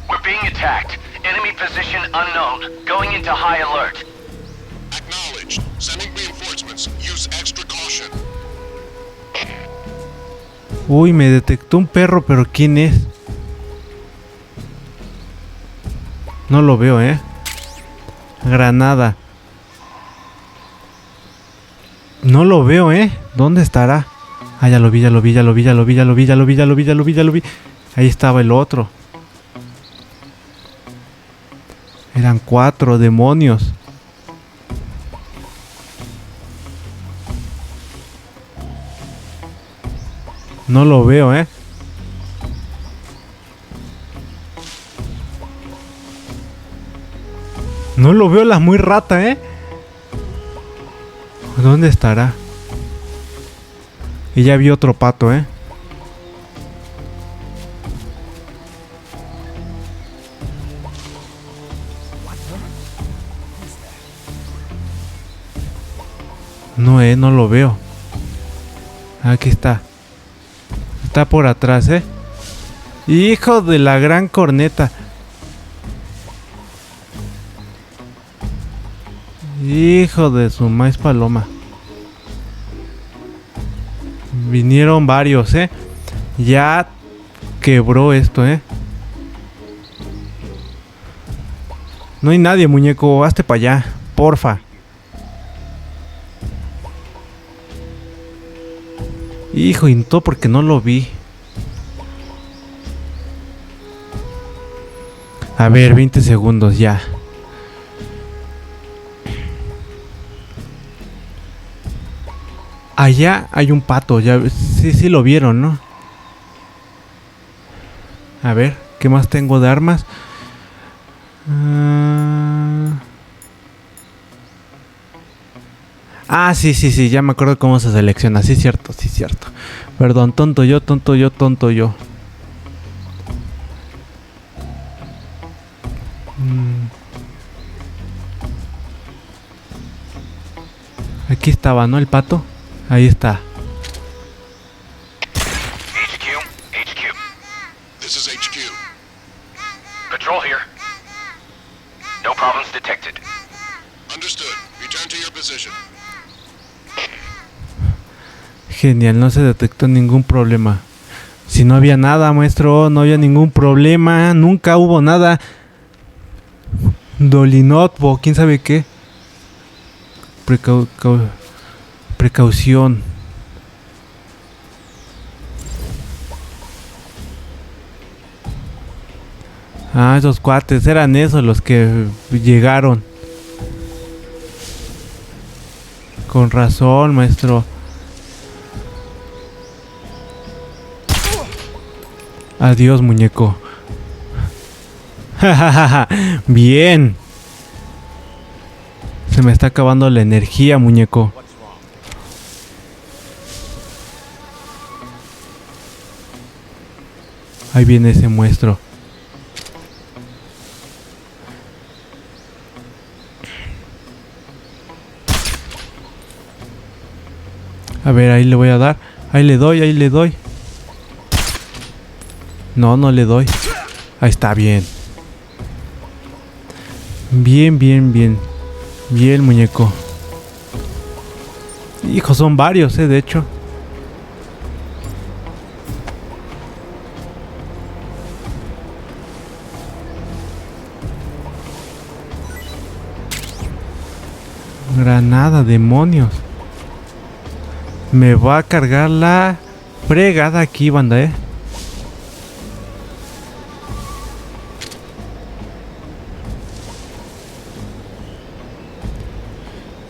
We're being attacked. Enemy position unknown. Going into high alert. Acknowledged. Sending reinforcements. Use extra caution. Uy, me detectó un perro, pero ¿quién es? No lo veo, Granada. No lo veo, ¿Dónde estará? Ah, ya lo vi. Ahí estaba el otro. Eran 4 demonios. No lo veo, No lo veo, la muy rata, ¿Dónde estará? Y ya vi otro pato, No, no lo veo. Aquí está. Está por atrás, Hijo de la gran corneta. Hijo de su maíz paloma. Vinieron varios, Ya quebró esto, No hay nadie, muñeco. Hazte para allá, porfa. Hijo, y todo porque no lo vi. A ver, 20 segundos ya. Allá hay un pato, ya sí lo vieron, ¿no? A ver, ¿qué más tengo de armas? Sí, ya me acuerdo cómo se selecciona. Sí, cierto. Perdón, tonto yo. Aquí estaba, ¿no? El pato. Ahí está. HQ. This is HQ. Patrol here. No problems detected. Understood. Return to your position. Genial, no se detectó ningún problema. Si no había nada, maestro, no había ningún problema. Nunca hubo nada. Dolinotbo, quién sabe qué. Precaución. Esos cuates eran esos los que llegaron. Con razón, maestro. Adiós, muñeco. Bien. Se me está acabando la energía, muñeco. Ahí viene ese muestro. A ver, ahí le voy a dar. Ahí le doy. No le doy. Ahí está, bien. Bien. Bien, muñeco. Hijo, son varios, de hecho. Granada, demonios. Me va a cargar la fregada aquí, banda,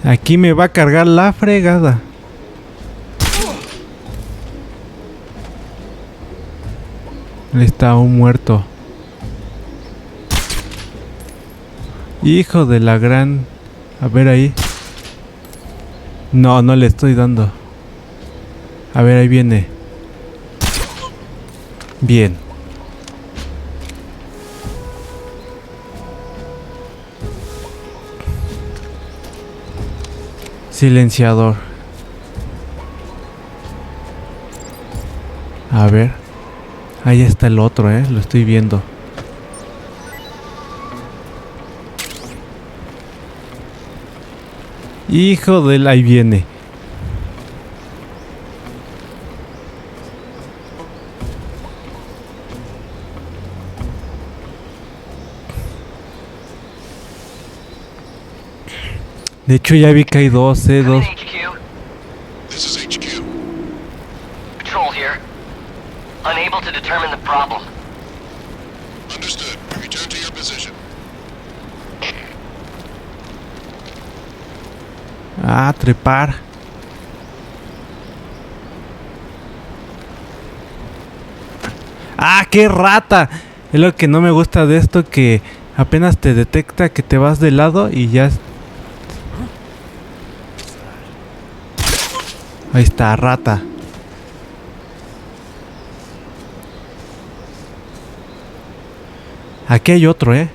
Aquí me va a cargar la fregada. Está un muerto. Hijo de la gran... A ver ahí. No le estoy dando. A ver, ahí viene. Bien. Silenciador. A ver. Ahí está el otro, lo estoy viendo. Hijo de la... Ahí viene. De hecho ya vi que hay dos, Come in, dos. HQ. This is HQ. Patrol here. Unable to determine the problem. Understood. Return to your position. Ah, trepar. Ah, qué rata. Es lo que no me gusta de esto, que apenas te detecta que te vas de lado y ya... Ahí está, rata. Aquí hay otro, ¿eh?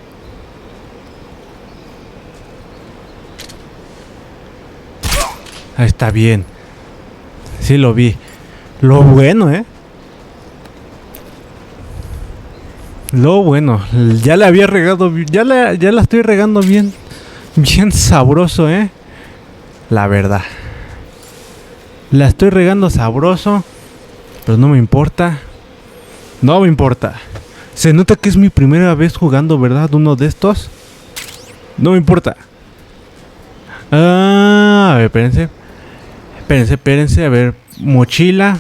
Ahí está bien. Sí lo vi. Lo bueno, ¿eh? Lo bueno. Ya la había regado. Ya la estoy regando bien. Bien sabroso, ¿eh? La verdad. La estoy regando sabroso. Pero no me importa. No me importa. Se nota que es mi primera vez jugando, ¿verdad? Uno de estos. No me importa. Ah, a ver, espérense. Espérense. A ver. Mochila.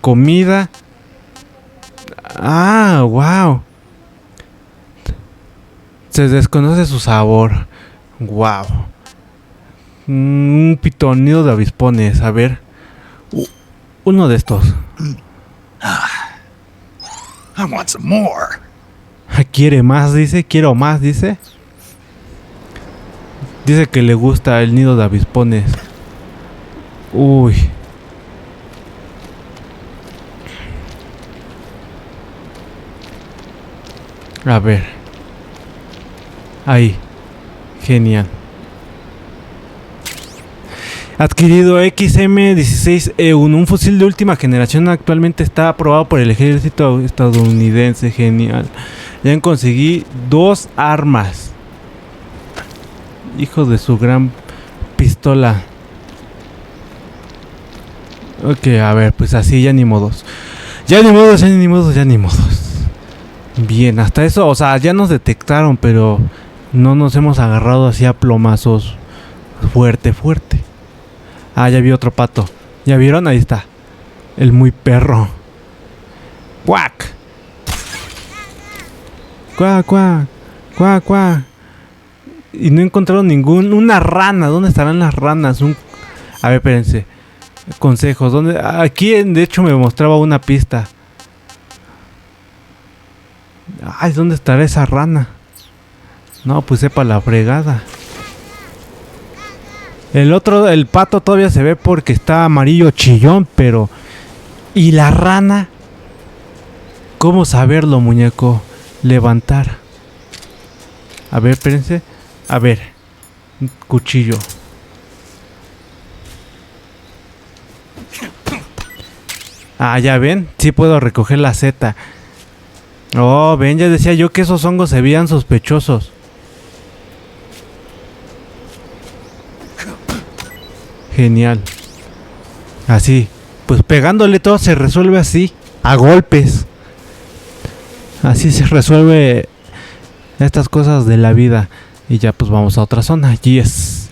Comida. Ah, wow. Se desconoce su sabor. Wow. Un pitonido de avispones. A ver. Uno de estos. I want some more. Quiere más, dice. Quiero más, dice. Dice que le gusta el nido de avispones. Uy. A ver. Ahí. Genial. Adquirido XM-16E1, un fusil de última generación, actualmente está aprobado por el ejército estadounidense. Genial. Ya conseguí 2 armas. Hijo de su gran pistola. Ok, a ver, pues así ya ni modos. Ya ni modos. Bien, hasta eso, o sea, ya nos detectaron, pero no nos hemos agarrado así a plomazos. Fuerte. Ah, ya vi otro pato. ¿Ya vieron? Ahí está. El muy perro. ¡Cuac! ¡Cuac! Y no encontraron una rana. ¿Dónde estarán las ranas? A ver, espérense. Consejos. ¿Dónde? Aquí, de hecho, me mostraba una pista. Ay, ¿dónde estará esa rana? No, pues sepa la fregada. El pato todavía se ve porque está amarillo chillón, pero... ¿Y la rana? ¿Cómo saberlo, muñeco? Levantar. A ver, espérense. A ver. Un cuchillo. Ah, ya ven. Sí puedo recoger la seta. Oh, ven, ya decía yo que esos hongos se veían sospechosos. Genial. Así. Pues pegándole todo se resuelve así. A golpes. Así se resuelve estas cosas de la vida. Y ya pues vamos a otra zona. Yes.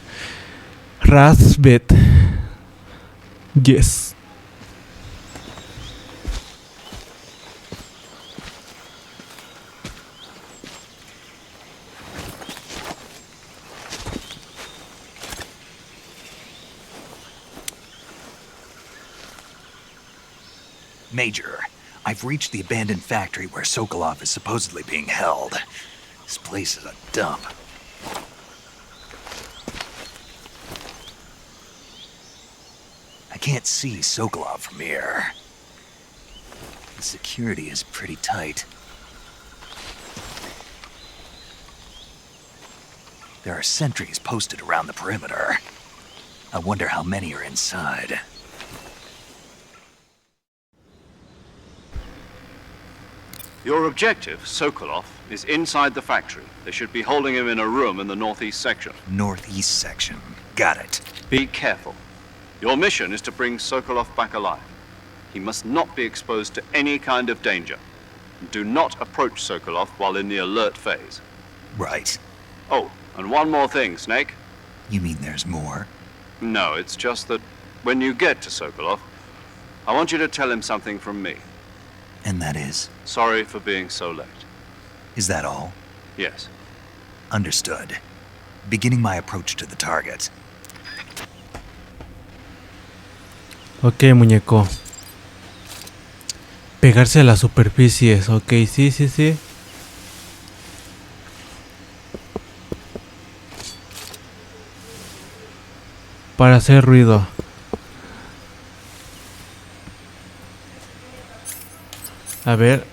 Rasbet. Yes. Major, I've reached the abandoned factory where Sokolov is supposedly being held. This place is a dump. I can't see Sokolov from here. The security is pretty tight. There are sentries posted around the perimeter. I wonder how many are inside. Your objective, Sokolov, is inside the factory. They should be holding him in a room in the northeast section. Northeast section. Got it. Be careful. Your mission is to bring Sokolov back alive. He must not be exposed to any kind of danger. Do not approach Sokolov while in the alert phase. Right. Oh, and one more thing, Snake. You mean there's more? No, it's just that when you get to Sokolov, I want you to tell him something from me. And that is? Sorry for being so late. Is that all? Yes. Understood. Beginning my approach to the target. Ok, muñeco. Pegarse a las superficies. Ok, sí, sí, sí. Para hacer ruido. A ver.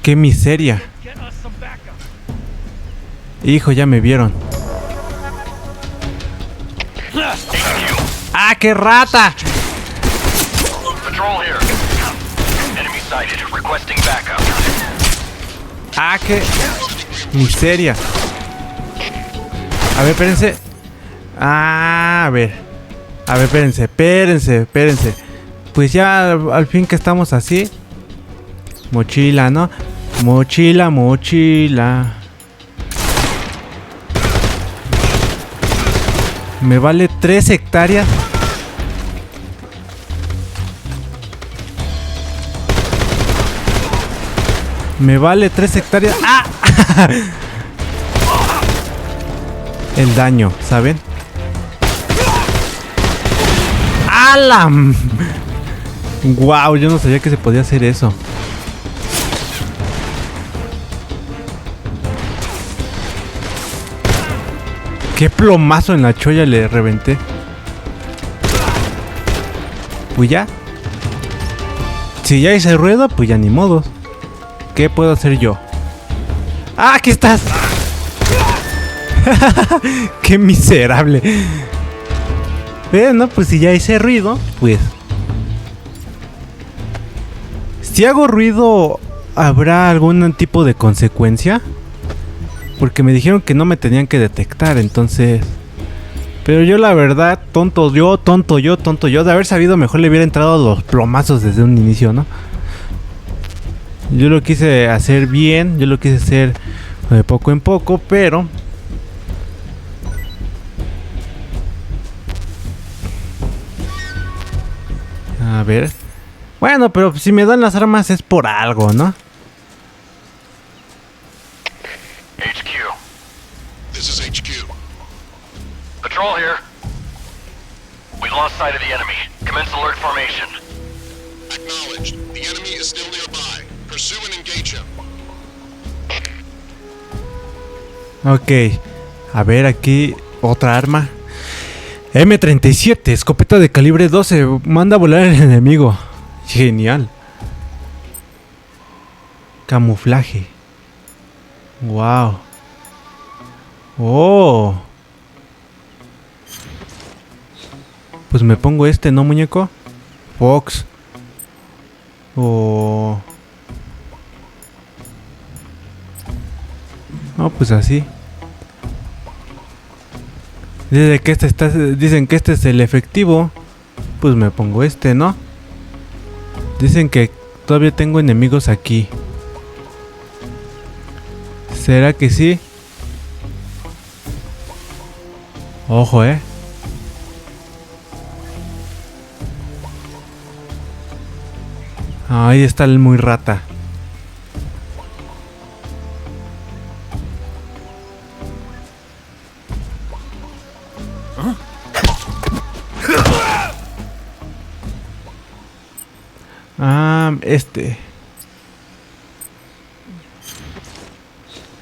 ¡Qué miseria! Hijo, ya me vieron. ¡Ah, qué rata! Patrol here. Enemy sighted. Requesting backup. ¡Ah, qué miseria! A ver, espérense. Ah, a ver. A ver, espérense. Pues ya al fin que estamos así. Mochila, ¿no? Mochila. Me vale 3 hectáreas. Me vale 3 hectáreas. ¡Ah! El daño, ¿saben? ¡Alam! Wow, yo no sabía que se podía hacer eso. Qué plomazo en la cholla le reventé. Pues ya. Si ya hice ruedo, pues ya ni modo. ¿Qué puedo hacer yo? ¡Ah, aquí estás! ¡Qué miserable! No, pues si ya hice ruido, pues... Si hago ruido, ¿habrá algún tipo de consecuencia? Porque me dijeron que no me tenían que detectar, entonces... Pero yo la verdad, tonto yo. De haber sabido, mejor le hubiera entrado los plomazos desde un inicio, ¿no? Yo lo quise hacer bien, yo lo quise hacer de poco en poco, pero... A ver... Bueno, pero si me dan las armas es por algo, ¿no? HQ. This is HQ. Patrol here. We lost sight of the enemy. Commence alert formation. Acknowledged. The enemy is still nearby. Pursue and engage him. Ok. A ver, aquí otra arma. M37, escopeta de calibre 12. Manda a volar al enemigo. Genial. Camuflaje. Wow. Oh. Pues me pongo este, ¿no, muñeco? Fox. Oh. No, pues así. Dicen que este es el efectivo. Pues me pongo este, ¿no? Dicen que todavía tengo enemigos aquí. ¿Será que sí? Ojo, Ahí está el muy rata.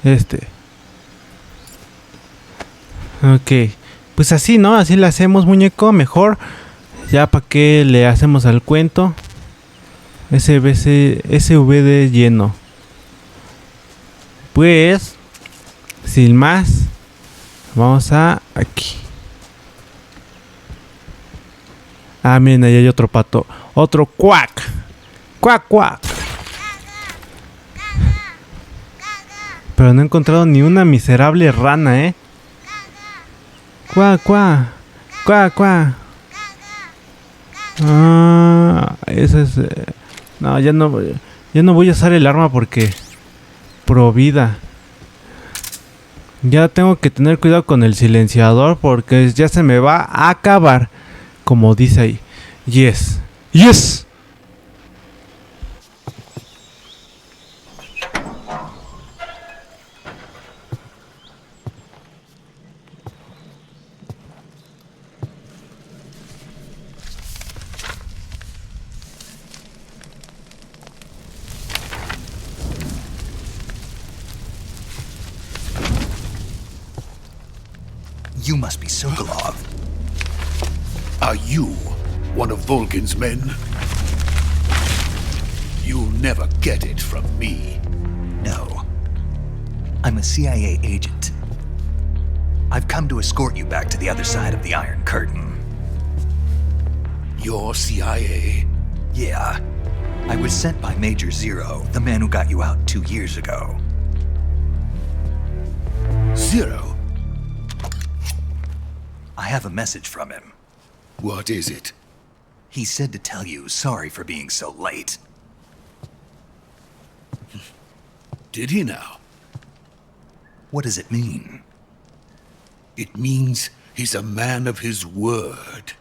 Este. Ok. Pues así, ¿no? Así le hacemos, muñeco. Mejor. Ya para qué le hacemos al cuento. SVD lleno. Pues, sin más, vamos a aquí. Ah, miren, ahí hay otro pato. Otro cuac. Cuac, cuac. Pero no he encontrado ni una miserable rana, Cuac, cuac. Cuac, cuac. Ese es... no, ya no voy a usar el arma porque... pro vida. Ya tengo que tener cuidado con el silenciador porque ya se me va a acabar. Como dice ahí. Yes. Yes. You must be Sokolov. Are you one of Volgin's men? You'll never get it from me. No. I'm a CIA agent. I've come to escort you back to the other side of the Iron Curtain. You're CIA? Yeah. I was sent by Major Zero, the man who got you out 2 years ago. Zero? I have a message from him. What is it? He said to tell you sorry for being so late. Did he now? What does it mean? It means he's a man of his word.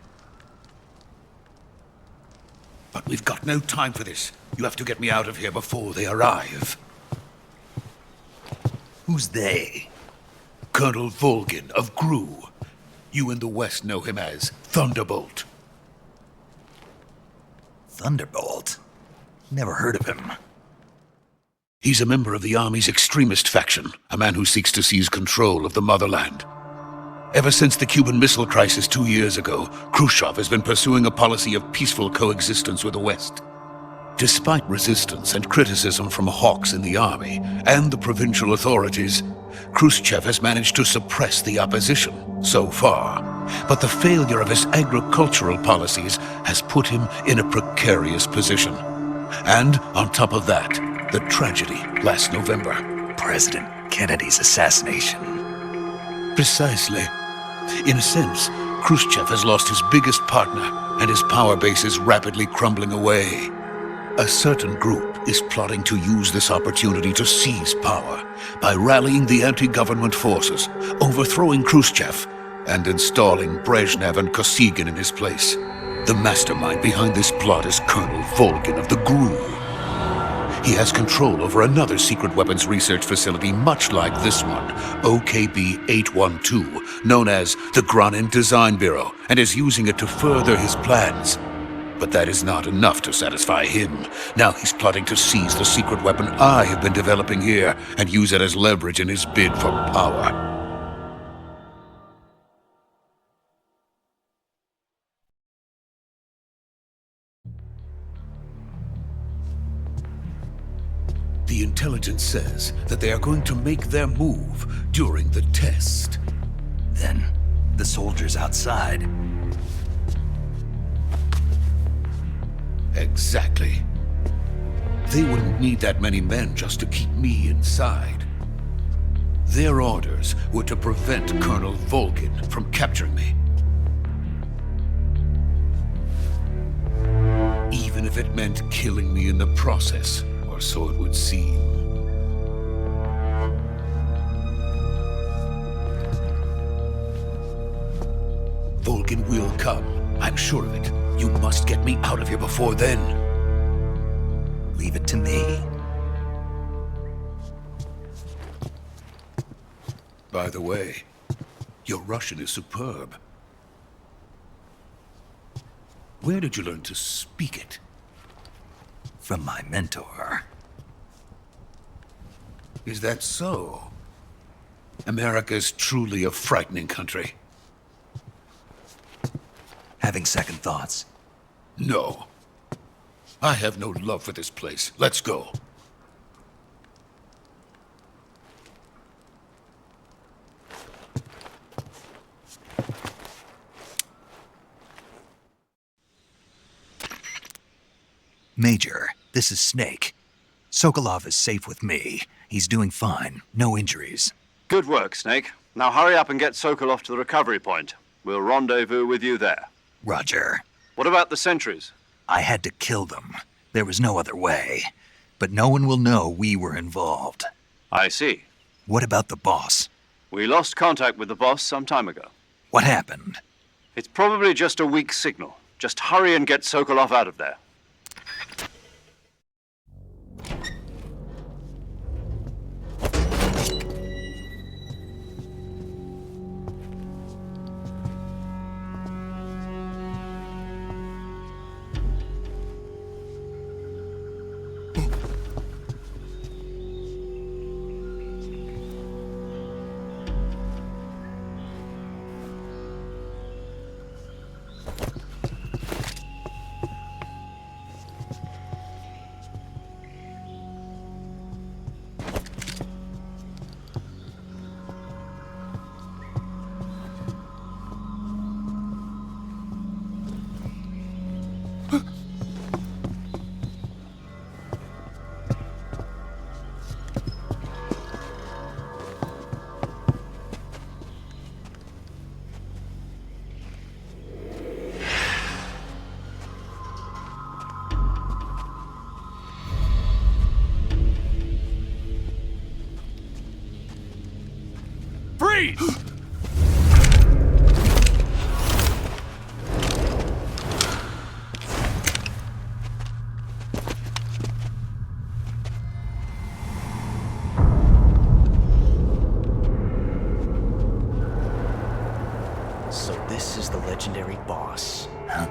But we've got no time for this. You have to get me out of here before they arrive. Who's they? Colonel Volgin of GRU. You in the West know him as Thunderbolt. Thunderbolt? Never heard of him. He's a member of the Army's extremist faction, a man who seeks to seize control of the motherland. Ever since the Cuban Missile Crisis 2 years ago, Khrushchev has been pursuing a policy of peaceful coexistence with the West. Despite resistance and criticism from hawks in the army and the provincial authorities, Khrushchev has managed to suppress the opposition so far. But the failure of his agricultural policies has put him in a precarious position. And on top of that, the tragedy last November. President Kennedy's assassination. Precisely. In a sense, Khrushchev has lost his biggest partner, and his power base is rapidly crumbling away. A certain group is plotting to use this opportunity to seize power by rallying the anti-government forces, overthrowing Khrushchev, and installing Brezhnev and Kosygin in his place. The mastermind behind this plot is Colonel Volgin of the GRU. He has control over another secret weapons research facility much like this one, OKB-812, known as the Granin Design Bureau, and is using it to further his plans. But that is not enough to satisfy him. Now he's plotting to seize the secret weapon I have been developing here and use it as leverage in his bid for power. The intelligence says that they are going to make their move during the test. Then, the soldiers outside. Exactly. They wouldn't need that many men just to keep me inside. Their orders were to prevent Colonel Volgin from capturing me. Even if it meant killing me in the process, or so it would seem. Volgin will come. I'm sure of it. You must get me out of here before then. Leave it to me. By the way, your Russian is superb. Where did you learn to speak it? From my mentor. Is that so? America is truly a frightening country. Having second thoughts? No. I have no love for this place. Let's go. Major, this is Snake. Sokolov is safe with me. He's doing fine. No injuries. Good work, Snake. Now hurry up and get Sokolov to the recovery point. We'll rendezvous with you there. Roger. What about the sentries? I had to kill them. There was no other way. But no one will know we were involved. I see. What about the boss? We lost contact with the boss some time ago. What happened? It's probably just a weak signal. Just hurry and get Sokolov out of there. Freeze! So this is the legendary boss. Huh?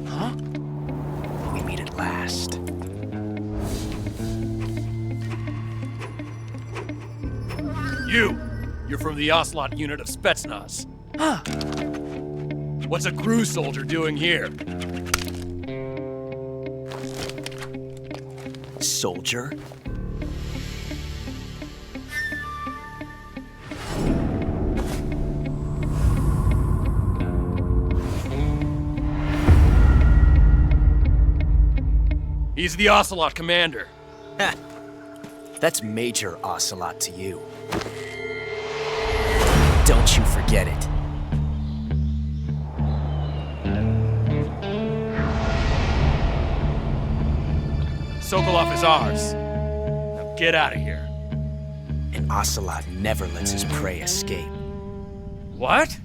Huh? We meet at last. You're from the Ocelot unit of Spetsnaz. Huh. What's a crew soldier doing here? Soldier? He's the Ocelot commander. Ha! That's Major Ocelot to you. Don't you forget it. Sokolov is ours. Now get out of here. And Ocelot never lets his prey escape. What?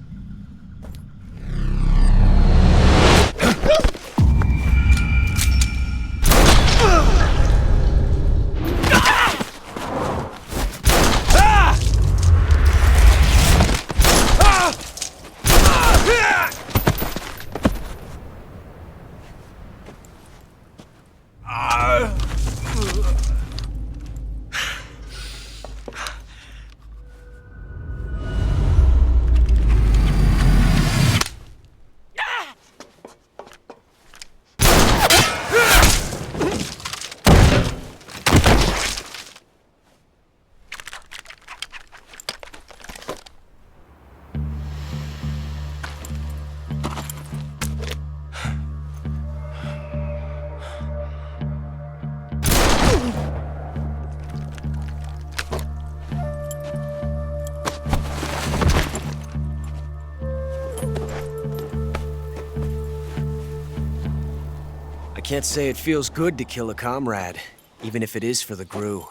I can't say it feels good to kill a comrade, even if it is for the GRU.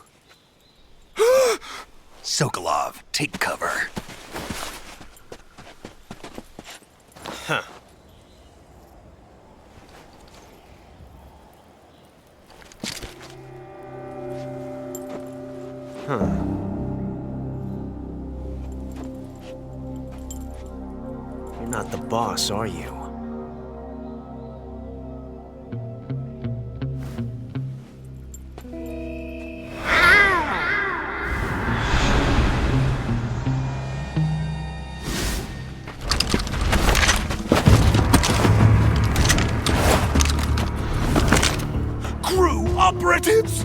Sokolov, take cover. Huh. Huh. You're not the boss, are you? Operatives!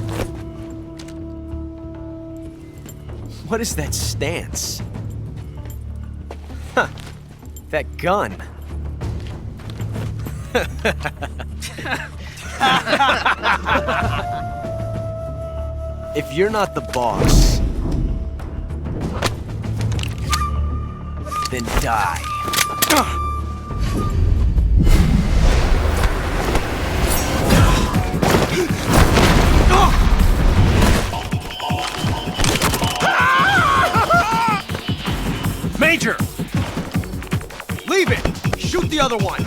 What is that stance? Huh. That gun. If you're not the boss... then die. Major! Leave it! Shoot the other one!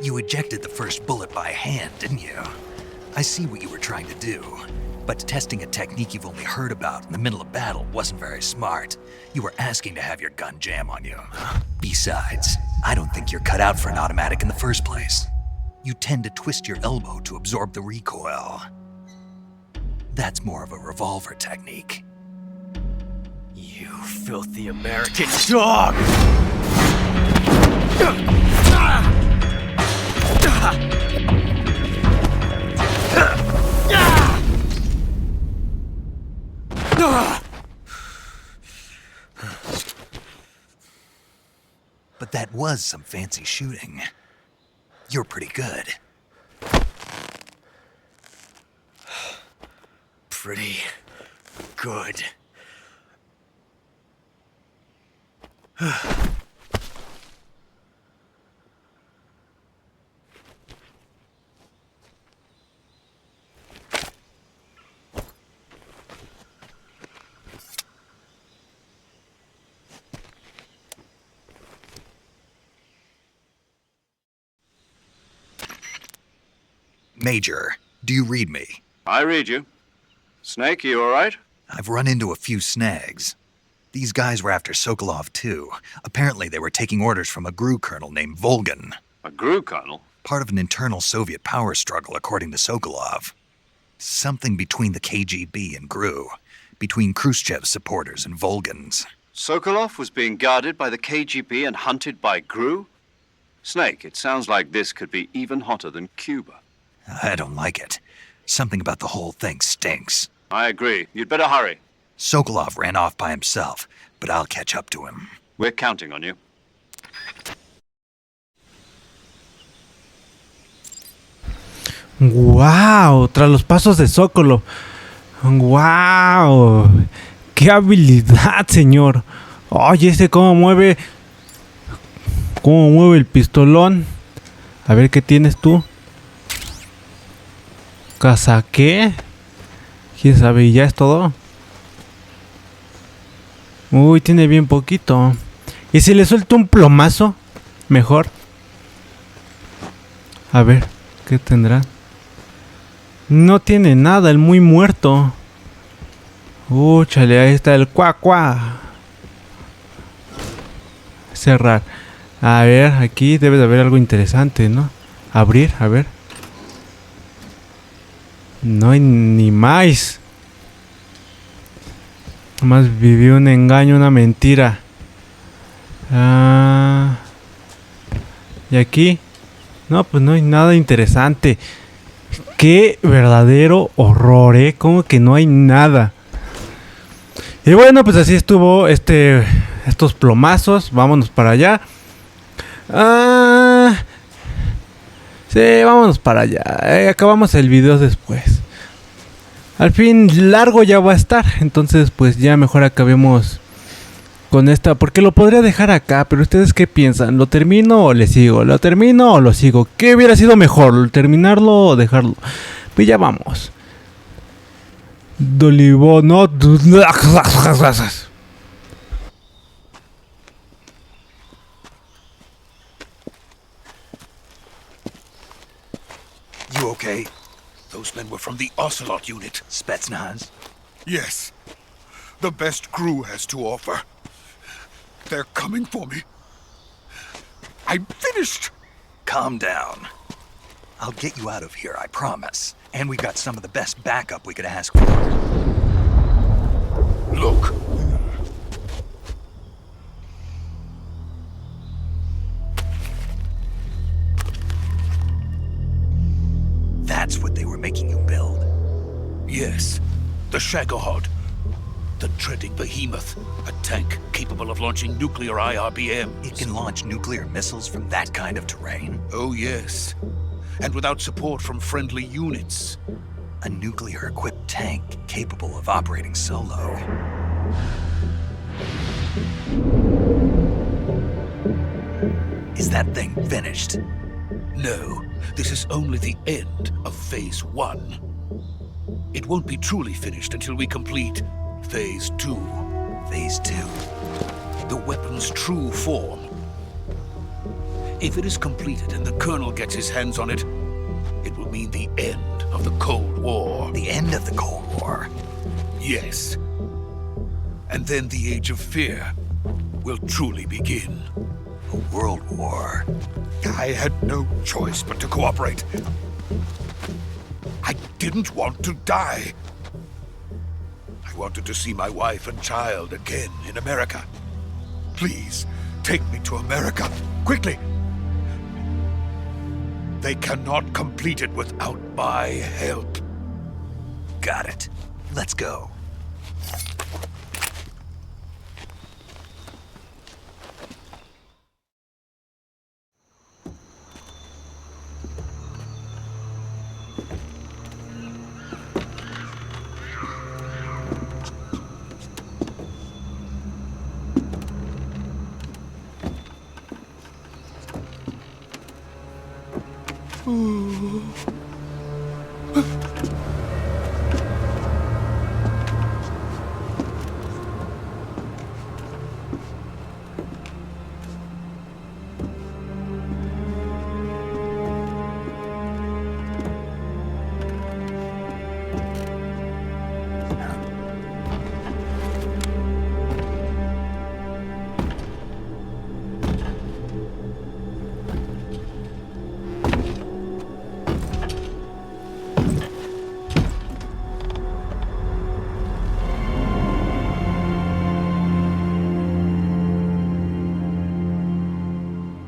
You ejected the first bullet by hand, didn't you? I see what you were trying to do. But testing a technique you've only heard about in the middle of battle wasn't very smart. You were asking to have your gun jam on you. Besides, I don't think you're cut out for an automatic in the first place. You tend to twist your elbow to absorb the recoil. That's more of a revolver technique. You filthy American dog! But that was some fancy shooting. You're pretty good. Pretty good. Major, do you read me? I read you. Snake, you all right? I've run into a few snags. These guys were after Sokolov too. Apparently they were taking orders from a GRU colonel named Volgan. A GRU colonel? Part of an internal Soviet power struggle, according to Sokolov. Something between the KGB and GRU. Between Khrushchev's supporters and Volgan's. Sokolov was being guarded by the KGB and hunted by GRU? Snake, it sounds like this could be even hotter than Cuba. I don't like it. Something about the whole thing stinks. I agree. You'd better hurry. Sokolov ran off by himself, but I'll catch up to him. We're counting on you. ¡Wow! Tras los pasos de Sokolov. ¡Wow! ¡Qué habilidad, señor! Oye, cómo mueve. Cómo mueve el pistolón. A ver qué tienes tú. ¿Casaqué? ¿Quién sabe? ¿Y ya es todo? Uy, tiene bien poquito. ¿Y si le suelto un plomazo? Mejor. A ver, ¿qué tendrá? No tiene nada, el muy muerto. Chale, ahí está el cuá. Cerrar. A ver, aquí debe de haber algo interesante, ¿no? Abrir, a ver. No hay ni más. Nomás viví un engaño, una mentira. Y aquí. No, pues no hay nada interesante. Qué verdadero horror, ¿eh? Como que no hay nada. Y bueno, pues así estuvo estos plomazos. Vámonos para allá. Sí, vámonos para allá. Acabamos el video después. Al fin largo ya va a estar. Entonces pues ya mejor acabemos con esta. Porque lo podría dejar acá. Pero ustedes qué piensan. ¿Lo termino o le sigo? ¿Lo termino o lo sigo? ¿Qué hubiera sido mejor? ¿Terminarlo o dejarlo? Pues ya vamos. Dolivo, no. You okay? Those men were from the Ocelot unit. Spetsnaz? Yes. The best crew has to offer. They're coming for me. I'm finished. Calm down. I'll get you out of here, I promise. And we got some of the best backup we could ask for. Look. That's what they were making you build? Yes. The Shagohod. The dreaded behemoth. A tank capable of launching nuclear IRBMs. It can launch nuclear missiles from that kind of terrain? Oh, yes. And without support from friendly units. A nuclear-equipped tank capable of operating solo. Is that thing finished? No, this is only the end of Phase 1. It won't be truly finished until we complete Phase 2. Phase 2? The weapon's true form. If it is completed and the Colonel gets his hands on it, it will mean the end of the Cold War. The end of the Cold War? Yes. And then the Age of Fear will truly begin. A world war? I had no choice but to cooperate. I didn't want to die. I wanted to see my wife and child again in America. Please, take me to America, quickly. They cannot complete it without my help. Got it. Let's go.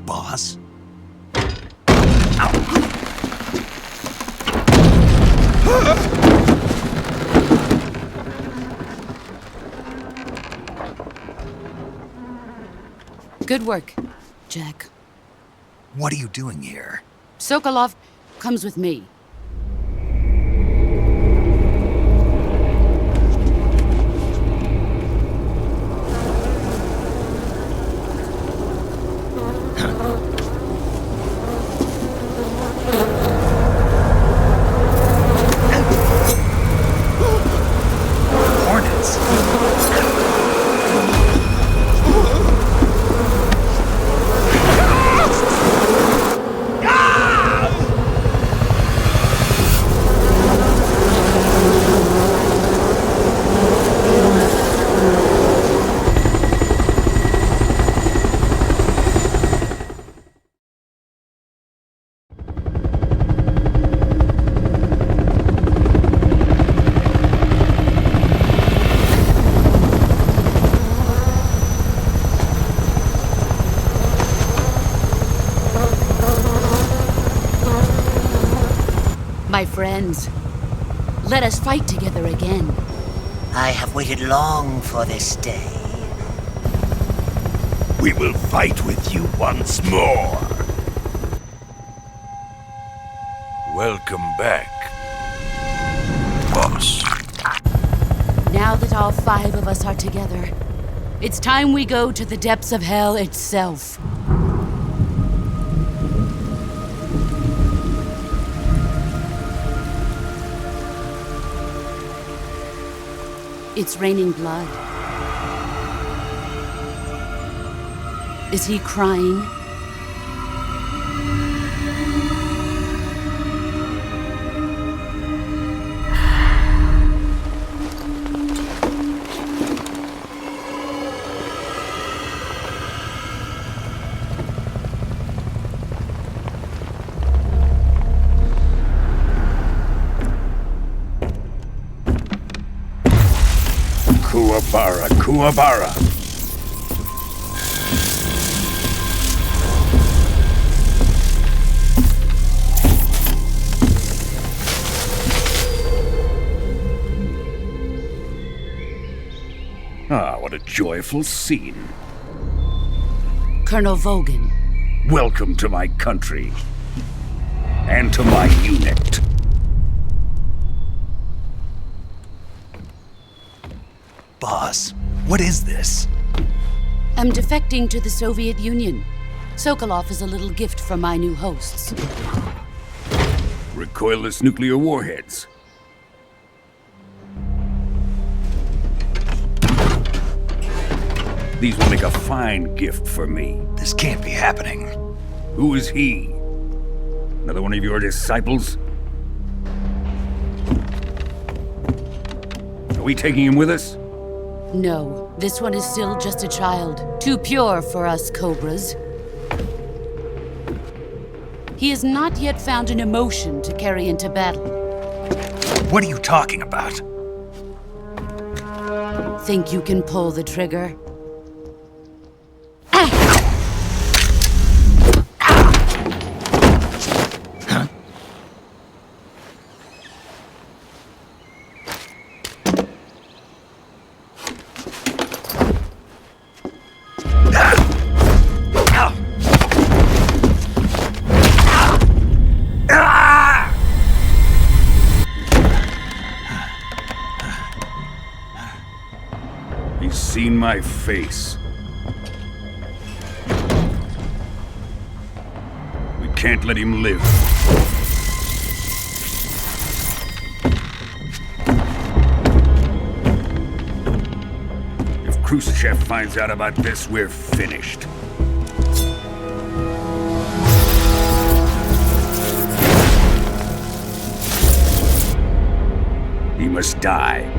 Boss? Good work, Jack. What are you doing here? Sokolov comes with me. Hornets? My friends, let us fight together again. I have waited long for this day. We will fight with you once more. Welcome back, boss. Now that all 5 of us are together, it's time we go to the depths of hell itself. It's raining blood. Is he crying? Kuwabara, Kuwabara. Ah, what a joyful scene. Colonel Vogan. Welcome to my country. And to my unit. Boss, what is this? I'm defecting to the Soviet Union. Sokolov is a little gift from my new hosts. Recoilless nuclear warheads. These will make a fine gift for me. This can't be happening. Who is he? Another one of your disciples? Are we taking him with us? No, this one is still just a child. Too pure for us Cobras. He has not yet found an emotion to carry into battle. What are you talking about? Think you can pull the trigger? He's seen my face. We can't let him live. If Khrushchev finds out about this, we're finished. He must die.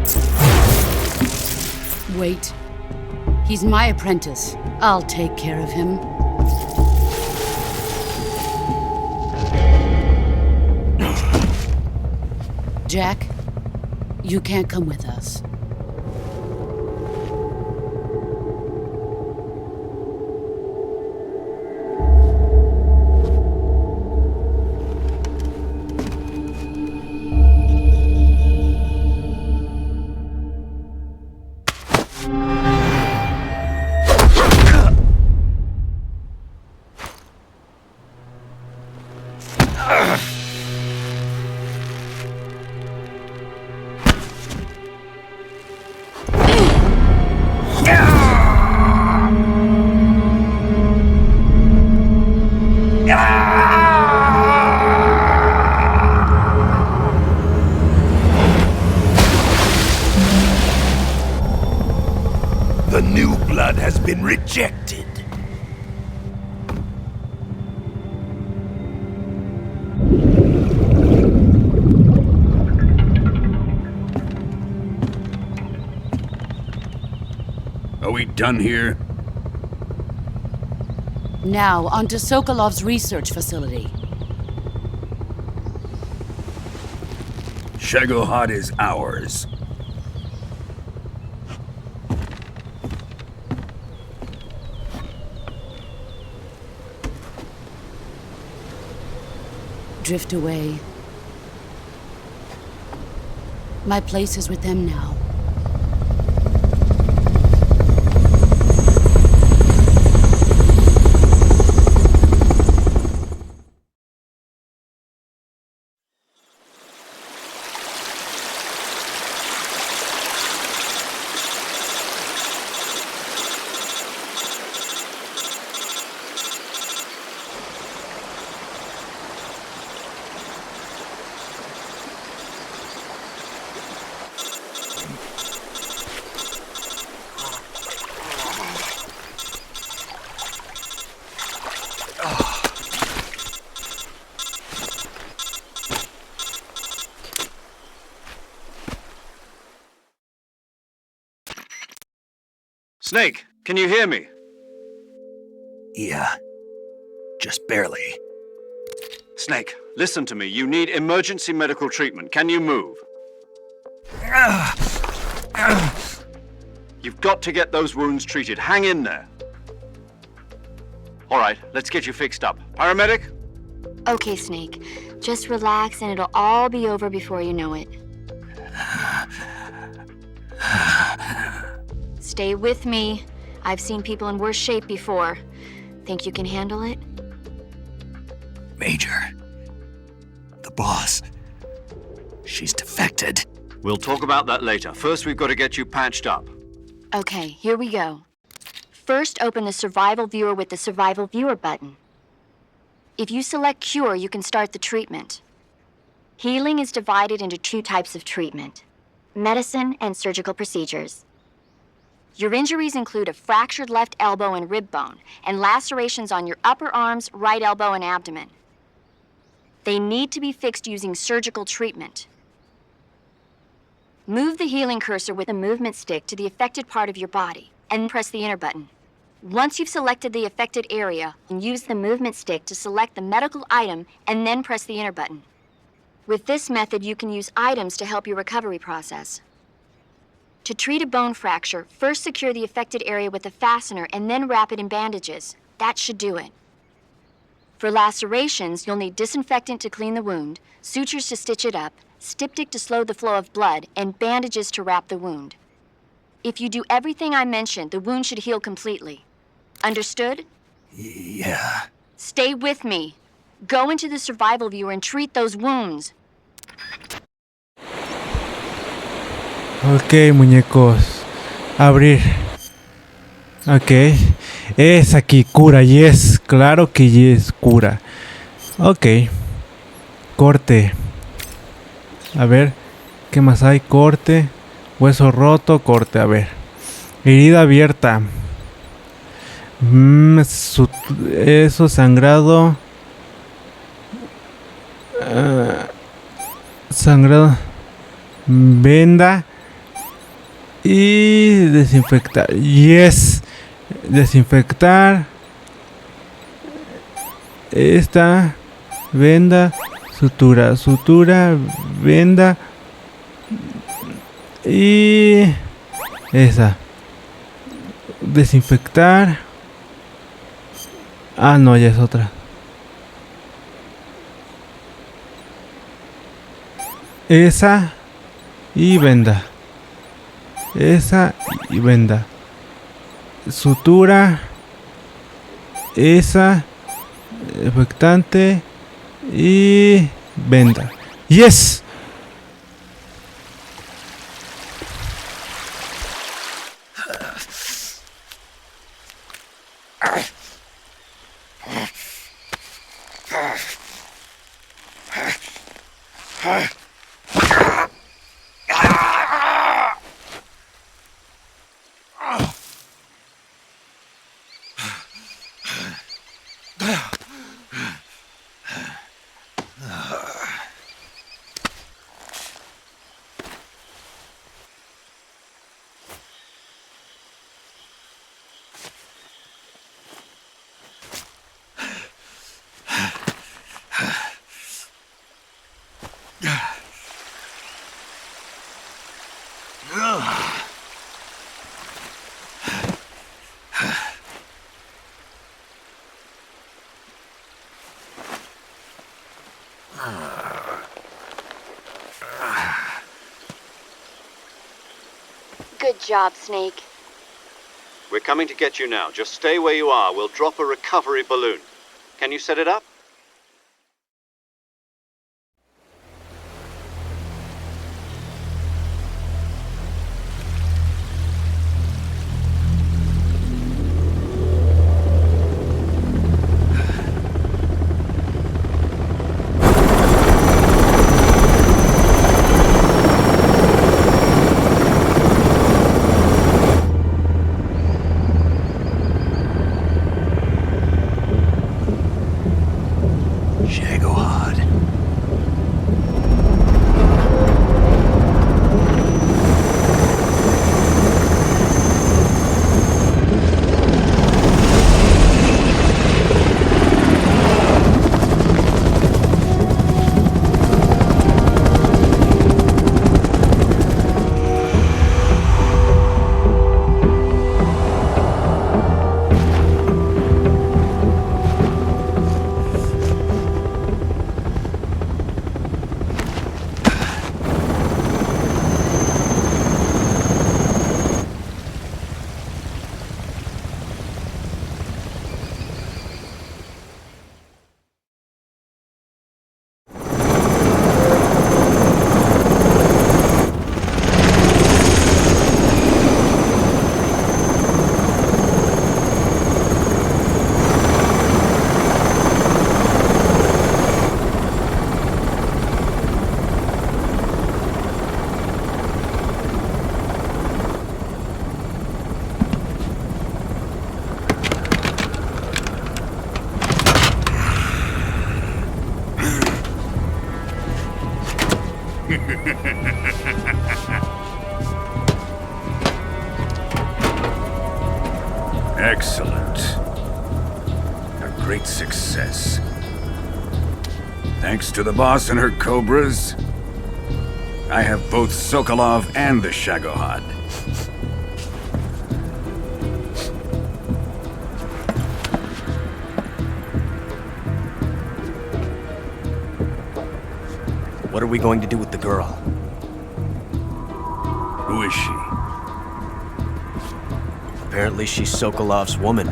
Wait. He's my apprentice. I'll take care of him. Jack, you can't come with us. The new blood has been rejected. Are we done here? Now, onto Sokolov's research facility. Shagohod is ours. Drift away. My place is with them now. Snake, can you hear me? Yeah. Just barely. Snake, listen to me. You need emergency medical treatment. Can you move? You've got to get those wounds treated. Hang in there. All right, let's get you fixed up. Paramedic? Okay, Snake. Just relax and it'll all be over before you know it. Stay with me. I've seen people in worse shape before. Think you can handle it? Major. The boss. She's defected. We'll talk about that later. First, we've got to get you patched up. Okay, here we go. First, open the Survival Viewer with the Survival Viewer button. If you select Cure, you can start the treatment. Healing is divided into 2 types of treatment: medicine and surgical procedures. Your injuries include a fractured left elbow and rib bone, and lacerations on your upper arms, right elbow, and abdomen. They need to be fixed using surgical treatment. Move the healing cursor with a movement stick to the affected part of your body, and press the enter button. Once you've selected the affected area, use the movement stick to select the medical item, and then press the enter button. With this method, you can use items to help your recovery process. To treat a bone fracture, first secure the affected area with a fastener and then wrap it in bandages. That should do it. For lacerations, you'll need disinfectant to clean the wound, sutures to stitch it up, styptic to slow the flow of blood, and bandages to wrap the wound. If you do everything I mentioned, the wound should heal completely. Understood? Yeah. Stay with me. Go into the Survival Viewer and treat those wounds. Ok, muñecos. Abrir. Ok. Es aquí, cura. Yes. Claro que yes, cura. Ok. Corte. A ver. ¿Qué más hay? Corte. Hueso roto. Corte. A ver. Herida abierta. Eso, sangrado. Sangrado. Venda. Y desinfectar. Yes. Desinfectar. Esta. Venda. Sutura. Sutura. Venda. Y esa. Desinfectar. Ah, no, ya es otra. Esa. Y venda. Esa y venda. Sutura. Esa. Infectante. Y venda. ¡Yes! Good job, Snake. We're coming to get you now. Just stay where you are. We'll drop a recovery balloon. Can you set it up? Excellent. A great success. Thanks to the boss and her cobras, I have both Sokolov and the Shagohod. What are we going to do with the girl? Who is she? Apparently she's Sokolov's woman.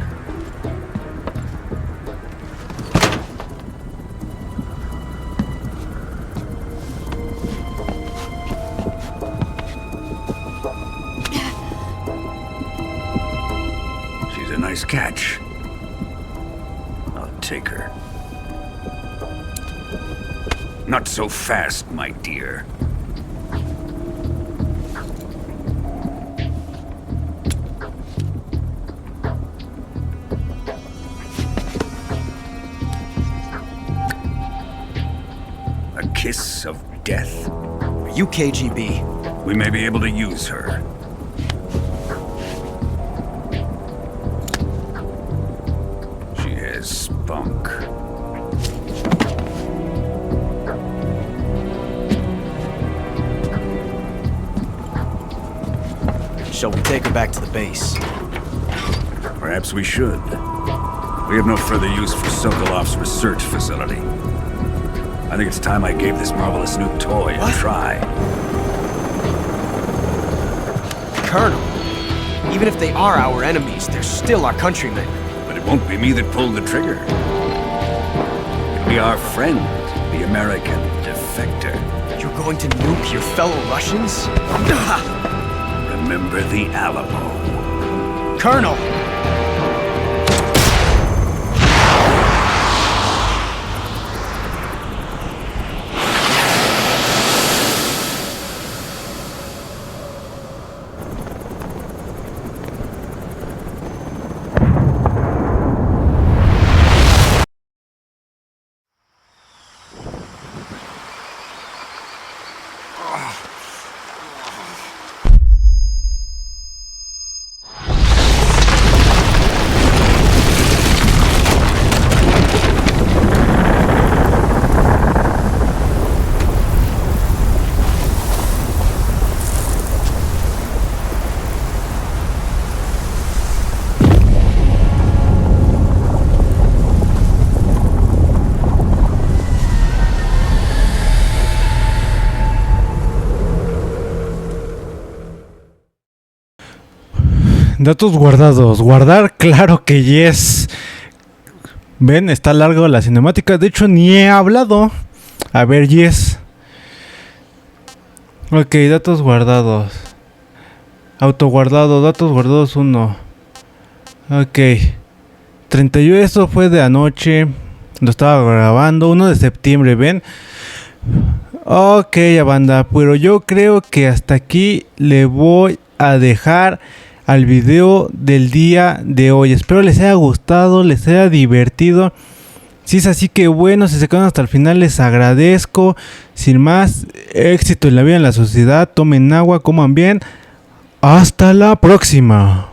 She's a nice catch. I'll take her. Not so fast, my dear. A kiss of death? Are you KGB? We may be able to use her. She has spunk. Shall we take her back to the base? Perhaps we should. We have no further use for Sokolov's research facility. I think it's time I gave this marvelous new toy a try. Colonel, even if they are our enemies, they're still our countrymen. But it won't be me that pulled the trigger. It'll be our friend, the American defector. You're going to nuke your fellow Russians? Remember the Alamo. Colonel! Datos guardados. Guardar, claro que yes. Ven, está largo la cinemática. De hecho, ni he hablado. A ver, yes. Ok, datos guardados. Autoguardado, datos guardados 1. Ok. 31, eso fue de anoche. Lo estaba grabando. 1 de septiembre, ven. Ok, banda. Pero yo creo que hasta aquí le voy a dejar al video del día de hoy. Espero les haya gustado, les haya divertido. Si es así, que bueno, si se quedan hasta el final les agradezco. Sin más, éxito en la vida, en la sociedad. Tomen agua, coman bien. Hasta la próxima.